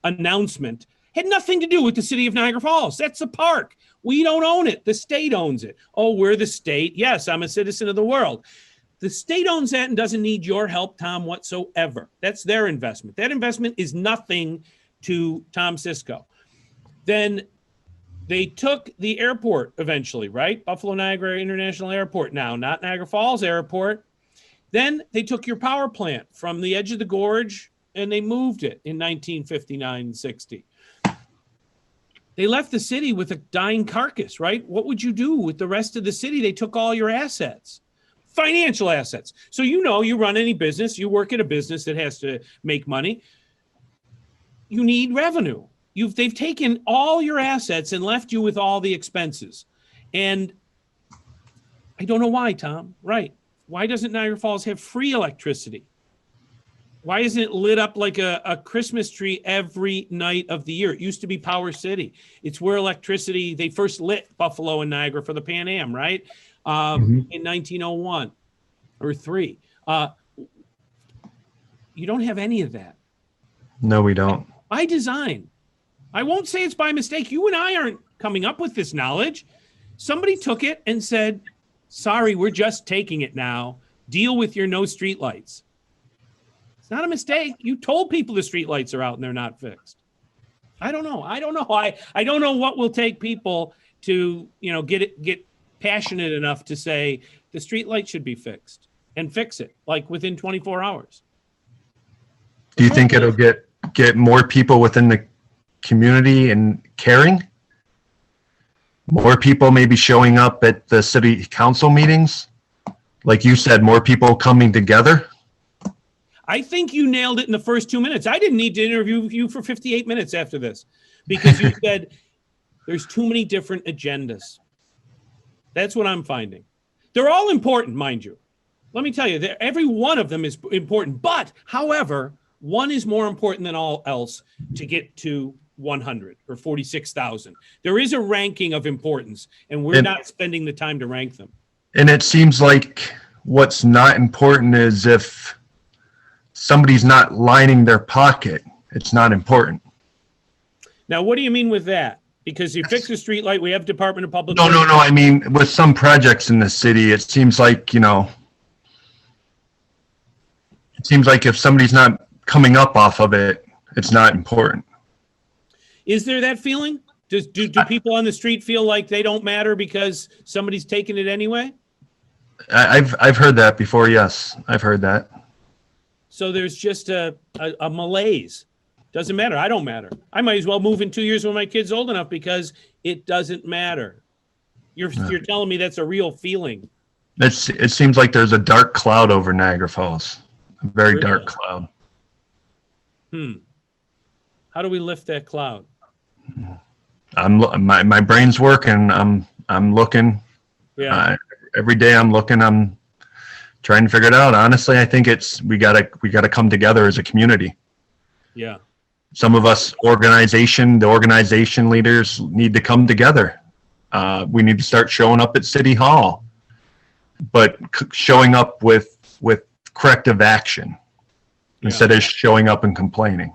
announcement had nothing to do with the city of Niagara Falls. That's the park. We don't own it. The state owns it. Oh, we're the state. Yes, I'm a citizen of the world. The state owns that and doesn't need your help, Tom, whatsoever. That's their investment. That investment is nothing to Tom Sisco. Then they took the airport eventually, right? Buffalo Niagara International Airport now, not Niagara Falls Airport. Then they took your power plant from the edge of the gorge and they moved it in 1959 and 60. They left the city with a dying carcass, right? What would you do with the rest of the city? They took all your assets. Financial assets. So you know, you run any business, you work at a business that has to make money. You need revenue. They've taken all your assets and left you with all the expenses. And I don't know why, Tom. Right. Why doesn't Niagara Falls have free electricity? Why isn't it lit up like a Christmas tree every night of the year? It used to be Power City. It's where electricity, they first lit Buffalo and Niagara for the Pan Am, right? In 1901 or 3. You don't have any of that. No, we don't. By design. I won't say it's by mistake. You and I aren't coming up with this knowledge. Somebody took it and said, sorry, we're just taking it now. Deal with your no streetlights. It's not a mistake. You told people the streetlights are out and they're not fixed. I don't know. I don't know what will take people to, get passionate enough to say the streetlight should be fixed and fix it like within 24 hours. Do you think it'll get more people within the community and caring? More people maybe showing up at the city council meetings? Like you said, more people coming together? I think you nailed it in the first 2 minutes. I didn't need to interview you for 58 minutes after this because you said there's too many different agendas. That's what I'm finding. They're all important, mind you. Let me tell you, every one of them is important. But, however, one is more important than all else to get to 100 or 46,000. There is a ranking of importance, and we're not spending the time to rank them. And it seems like what's not important is if somebody's not lining their pocket, it's not important. Now, what do you mean with that? Because you fix the street light, we have Department of Public Works. No. I mean, with some projects in the city, it seems like, if somebody's not coming up off of it, it's not important. Is there that feeling? Do people on the street feel like they don't matter because somebody's taking it anyway? I've heard that before. Yes, I've heard that. So there's just a malaise. Doesn't matter. I don't matter. I might as well move in 2 years when my kid's old enough because it doesn't matter. You're telling me that's a real feeling. It seems like there's a dark cloud over Niagara Falls, a very Really? dark cloud. How do we lift that cloud? My brain's working. I'm looking. Yeah. Every day I'm looking. I'm trying to figure it out. Honestly, I think we gotta come together as a community. Yeah. Some of us the organization leaders need to come together. We need to start showing up at City Hall, but showing up with corrective action instead of showing up and complaining.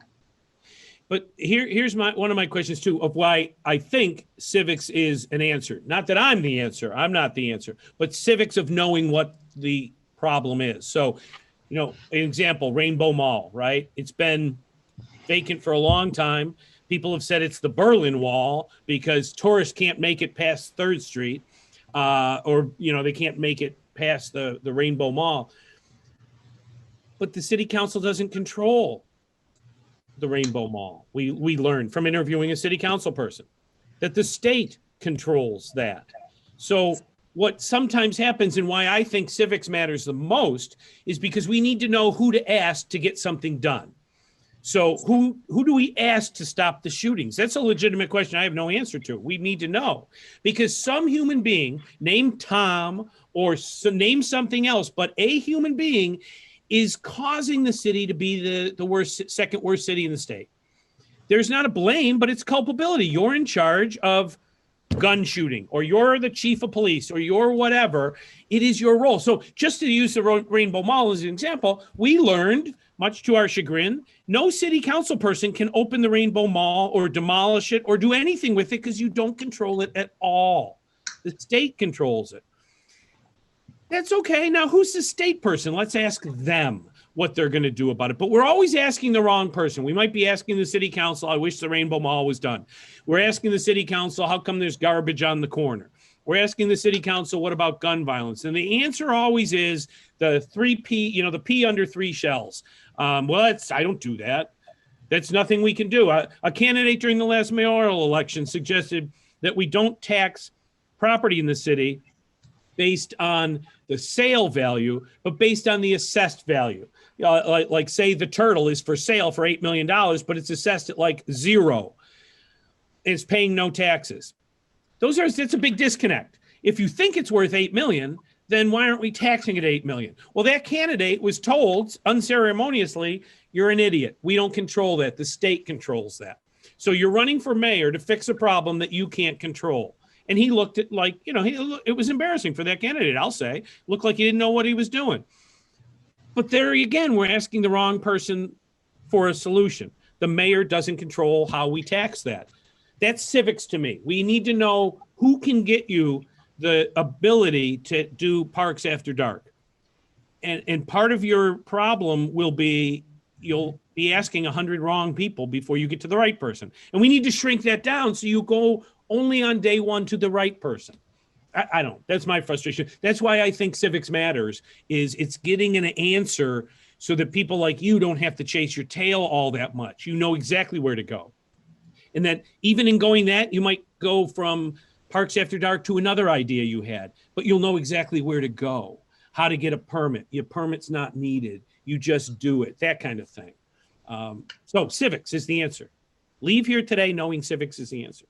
But here's one of my questions too, of why I think civics is an answer. Not that I'm the answer. I'm not the answer, but civics of knowing what the problem is. So, an example, Rainbow Mall, right? It's been vacant for a long time. People have said it's the Berlin Wall because tourists can't make it past 3rd Street, or they can't make it past the Rainbow Mall. But the city council doesn't control the Rainbow Mall. We learned from interviewing a city council person that the state controls that. So what sometimes happens, and why I think civics matters the most, is because we need to know who to ask to get something done. So who do we ask to stop the shootings? That's a legitimate question I have no answer to. We need to know, because some human being named Tom or name something else, but a human being is causing the city to be the worst, second worst city in the state. There's not a blame, but it's culpability. You're in charge of gun shooting, or you're the chief of police, or you're whatever. It is your role. So just to use the Rainbow Mall as an example, we learned, much to our chagrin, no city council person can open the Rainbow Mall or demolish it or do anything with it because you don't control it at all. The state controls it. That's okay. Now, who's the state person? Let's ask them what they're going to do about it. But we're always asking the wrong person. We might be asking the city council, I wish the Rainbow Mall was done. We're asking the city council, how come there's garbage on the corner? We're asking the city council, what about gun violence? And the answer always is the 3P, the P under 3 shells. I don't do that. That's nothing we can do. A candidate during the last mayoral election suggested that we don't tax property in the city based on the sale value, but based on the assessed value. Like say the turtle is for sale for $8 million, but it's assessed at like 0. It's paying no taxes. That's a big disconnect. If you think it's worth 8 million, then why aren't we taxing it 8 million? Well, that candidate was told unceremoniously, you're an idiot. We don't control that. The state controls that. So you're running for mayor to fix a problem that you can't control. And he looked at it was embarrassing for that candidate, I'll say. Looked like he didn't know what he was doing. But there again, we're asking the wrong person for a solution. The mayor doesn't control how we tax that. That's civics to me. We need to know who can get you the ability to do parks after dark. And part of your problem will be you'll be asking 100 wrong people before you get to the right person. And we need to shrink that down so you go only on day one to the right person. I don't. That's my frustration. That's why I think civics matters, is it's getting an answer so that people like you don't have to chase your tail all that much. You know exactly where to go. And that even in going that, you might go from Parks After Dark to another idea you had, but you'll know exactly where to go, how to get a permit. Your permit's not needed. You just do it, that kind of thing. So civics is the answer. Leave here today knowing civics is the answer.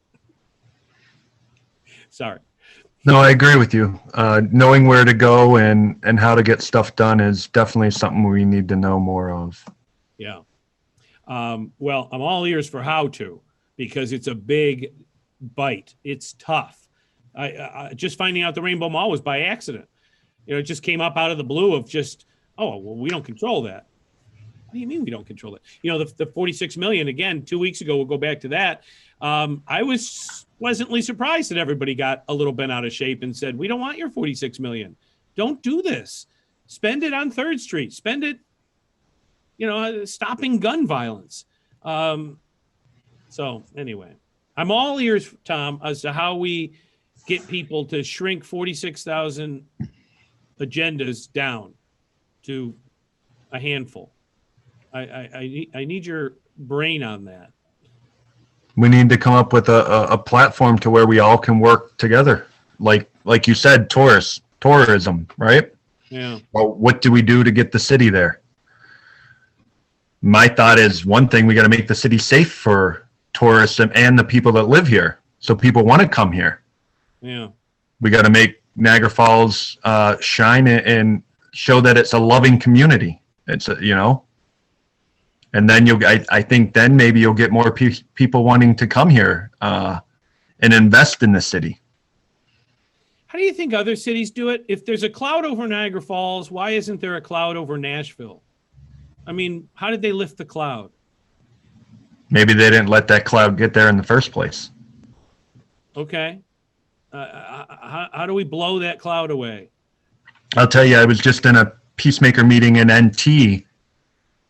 Sorry. No, I agree with you. Knowing where to go and how to get stuff done is definitely something we need to know more of. Yeah. Well, I'm all ears for how to, because it's a big bite. It's tough. I just finding out the Rainbow Mall was by accident. It just came up out of the blue of just, we don't control that. What do you mean we don't control it? The 46 million, again, 2 weeks ago, we'll go back to that. I was pleasantly surprised that everybody got a little bent out of shape and said, we don't want your 46 million. Don't do this. Spend it on 3rd Street. Spend it, stopping gun violence. So anyway, I'm all ears, Tom, as to how we get people to shrink 46,000 agendas down to a handful. I need your brain on that. We need to come up with a platform to where we all can work together. Like you said, tourism, right? Yeah. Well, what do we do to get the city there? My thought is, one thing, we got to make the city safe for tourists and the people that live here, so people want to come here. Yeah. We got to make Niagara Falls shine and show that it's a loving community. It's and then I think then maybe you'll get more people wanting to come here and invest in the city. How do you think other cities do it? If there's a cloud over Niagara Falls, why isn't there a cloud over Nashville? I mean, how did they lift the cloud? Maybe they didn't let that cloud get there in the first place. Okay. How do we blow that cloud away? I'll tell you, I was just in a Peacemaker meeting in NT,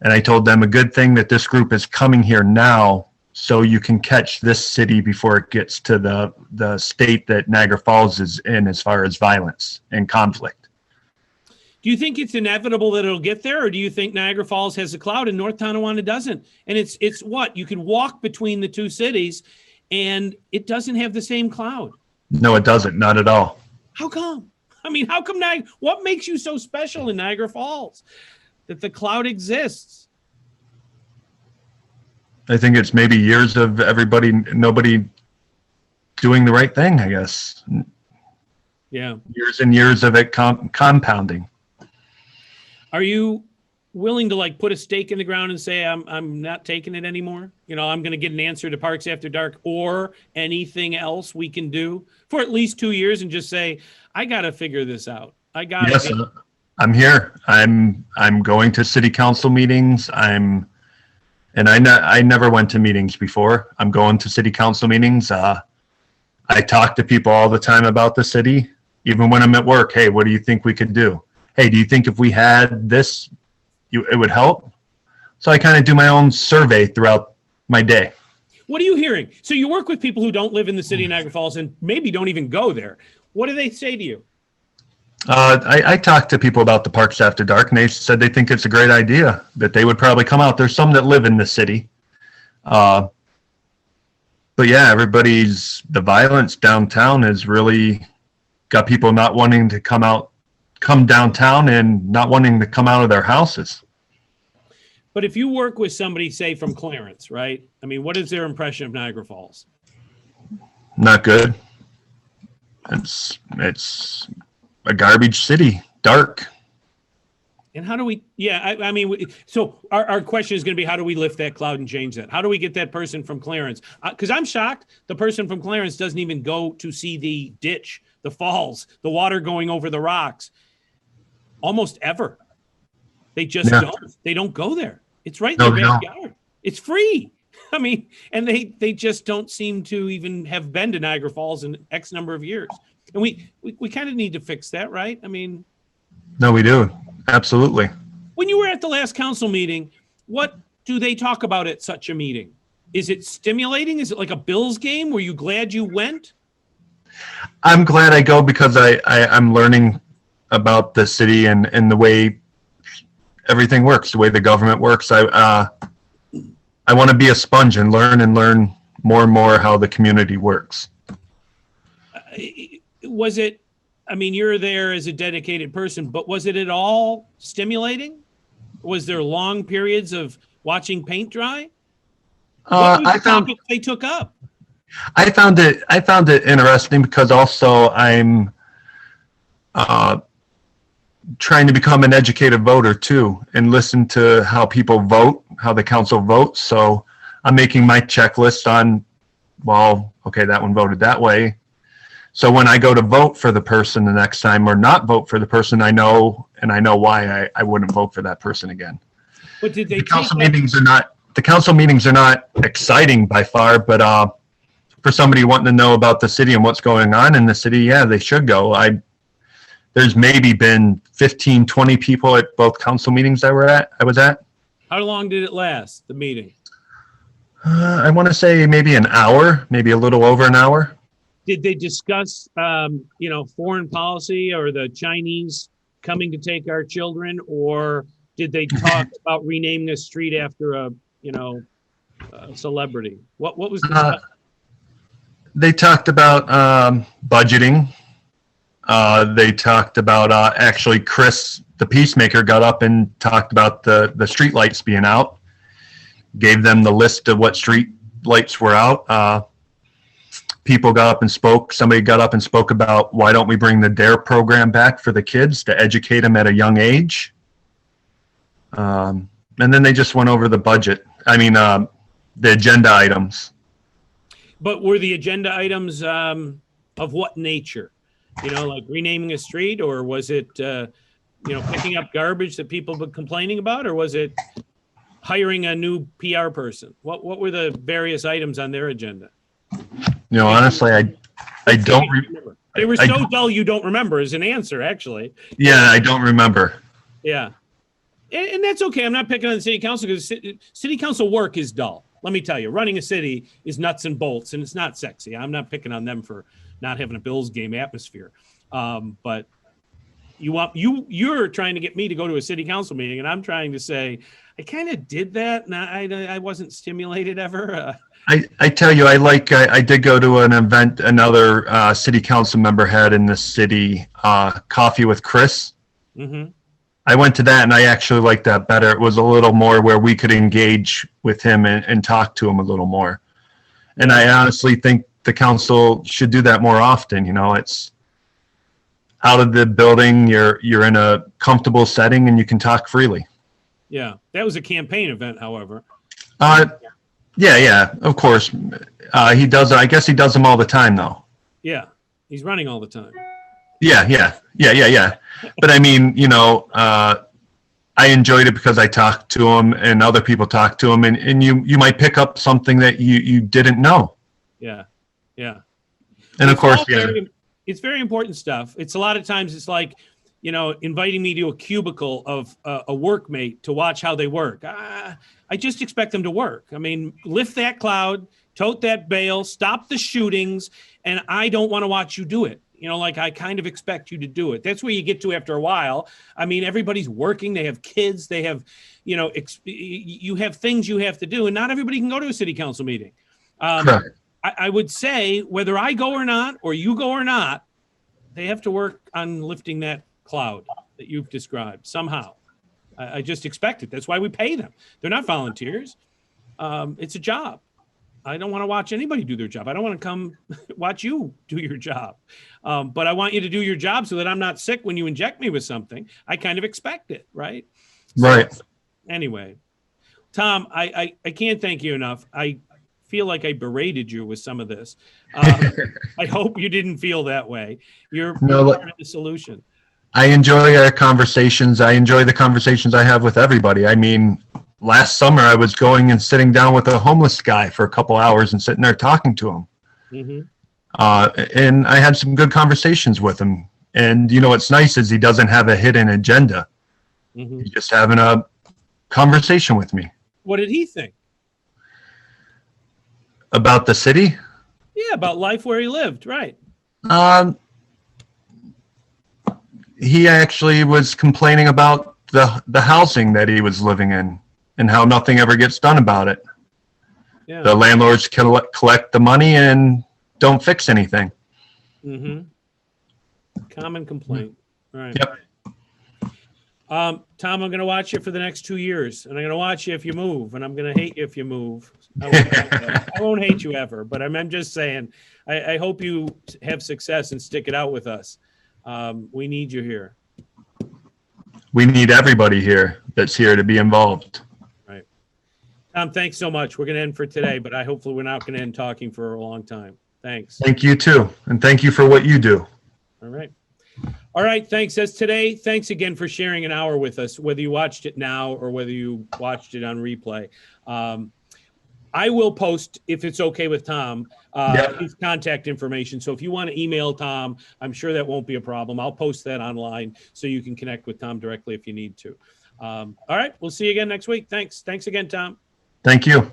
and I told them a good thing that this group is coming here now, so you can catch this city before it gets to the state that Niagara Falls is in as far as violence and conflict. Do you think it's inevitable that it'll get there, or do you think Niagara Falls has a cloud and North Tonawanda doesn't? And it's what? You can walk between the two cities, and it doesn't have the same cloud. No, it doesn't. Not at all. How come? I mean, how come what makes you so special in Niagara Falls that the cloud exists? I think it's maybe years of nobody doing the right thing, I guess. Yeah. Years and years of it compounding. Are you willing to put a stake in the ground and say, I'm not taking it anymore? I'm going to get an answer to Parks After Dark or anything else we can do for at least 2 years and just say, I got to figure this out. Yes, I'm here. I'm going to city council meetings. I never went to meetings before. I'm going to city council meetings. I talk to people all the time about the city, even when I'm at work. Hey, what do you think we could do? Hey, do you think if we had this, it would help? So I kind of do my own survey throughout my day. What are you hearing? So you work with people who don't live in the city of Niagara Falls and maybe don't even go there. What do they say to you? I talked to people about the Parks After Dark, and they said they think it's a great idea, that they would probably come out. There's some that live in the city. But yeah, the violence downtown has really got people not wanting to come downtown and not wanting to come out of their houses. But if you work with somebody, say from Clarence, right? I mean, what is their impression of Niagara Falls? Not good. It's a garbage city, dark. And how do we, I mean, so our question is going to be, how do we lift that cloud and change that? How do we get that person from Clarence? Because I'm shocked the person from Clarence doesn't even go to see the ditch, the falls, the water going over the rocks. Almost ever. They just don't. They don't go there. It's right in their backyard. It's free. I mean, and they just don't seem to even have been to Niagara Falls in X number of years. And we kind of need to fix that, right? I mean. No, we do. Absolutely. When you were at the last council meeting, what do they talk about at such a meeting? Is it stimulating? Is it like a Bills game? Were you glad you went? I'm glad I go because I'm learning about the city and the way everything works, the way the government works. I want to be a sponge and learn more and more how the community works. Was it, I mean, you're there as a dedicated person, but was it at all stimulating? Was there long periods of watching paint dry? What were the topics they took up? I found it interesting because also I'm trying to become an educated voter too and listen to how people vote, how the council votes. So I'm making my checklist on, well, okay, that one voted that way. So when I go to vote for the person the next time or not vote for the person, I know why I wouldn't vote for that person again. But did they the council meetings are not exciting by far, but for somebody wanting to know about the city and what's going on in the city, yeah, they should go. There's maybe been 15, 20 people at both council meetings I was at. How long did it last, the meeting? I want to say maybe an hour, maybe a little over an hour. Did they discuss, foreign policy or the Chinese coming to take our children, or did they talk about renaming a street after a celebrity? What was the They talked about budgeting. They talked about actually Chris, the Peacemaker, got up and talked about the street lights being out. Gave them the list of what street lights were out. People got up and spoke. Somebody got up and spoke about why don't we bring the DARE program back for the kids to educate them at a young age. And then they just went over the budget. I mean, the agenda items. But were the agenda items of what nature? You know, like renaming a street, or was it, picking up garbage that people were complaining about, or was it hiring a new PR person? What were the various items on their agenda? Honestly, I don't remember. They were so dull you don't remember is an answer, actually. Yeah, I don't remember. Yeah. And that's okay. I'm not picking on the city council because city council work is dull. Let me tell you, running a city is nuts and bolts, and it's not sexy. I'm not picking on them for not having a Bills game atmosphere. But you're trying to get me to go to a city council meeting, and I'm trying to say, I kind of did that, and I wasn't stimulated ever. I tell you, I did go to an event another city council member had in the city, Coffee with Chris. Mm-hmm. I went to that and I actually liked that better. It was a little more where we could engage with him and talk to him a little more. And I honestly think the council should do that more often. It's out of the building, you're in a comfortable setting and you can talk freely. Yeah, that was a campaign event, however. Yeah, of course. He does. I guess he does them all the time, though. Yeah, he's running all the time. Yeah. But I mean, I enjoyed it because I talked to him and other people talked to him, and you might pick up something that you didn't know. Yeah. And of course, it's very important stuff. It's a lot of times it's like, inviting me to a cubicle of a workmate to watch how they work. I just expect them to work. I mean, lift that cloud, tote that bale, stop the shootings, and I don't want to watch you do it. I kind of expect you to do it. That's where you get to after a while. I mean, everybody's working. They have kids. They have, you have things you have to do, and not everybody can go to a city council meeting. I would say whether I go or not, or you go or not, they have to work on lifting that cloud that you've described somehow. I just expect it. That's why we pay them. They're not volunteers. It's a job. I don't want to watch anybody do their job. I don't want to come watch you do your job. But I want you to do your job so that I'm not sick when you inject me with something. I kind of expect it, right? Right. So, anyway, Tom, I can't thank you enough. I feel like I berated you with some of this. I hope you didn't feel that way. You're part of the solution. I enjoy our conversations. I enjoy the conversations I have with everybody. I mean, last summer I was going and sitting down with a homeless guy for a couple hours and sitting there talking to him. Mm-hmm. And I had some good conversations with him. And what's nice is he doesn't have a hidden agenda. Mm-hmm. He's just having a conversation with me. What did he think? About the city? Yeah, about life where he lived, right. He actually was complaining about the housing that he was living in and how nothing ever gets done about it. Yeah. The landlords collect the money and don't fix anything. Mm-hmm. Common complaint. All right. Yep. Tom, I'm going to watch you for the next 2 years, and I'm going to watch you if you move, and I'm going to hate you if you move. I won't hate you ever, but I'm just saying, I hope you have success and stick it out with us. We need you here. We need everybody here that's here to be involved. Right. Tom, thanks so much. We're going to end for today, but hopefully we're not going to end talking for a long time. Thanks. Thank you too. And thank you for what you do. All right. All right. Thanks. As today, thanks again for sharing an hour with us, whether you watched it now or whether you watched it on replay. I will post, if it's okay with Tom, his contact information. So if you want to email Tom, I'm sure that won't be a problem. I'll post that online so you can connect with Tom directly if you need to. All right. We'll see you again next week. Thanks. Thanks again, Tom. Thank you.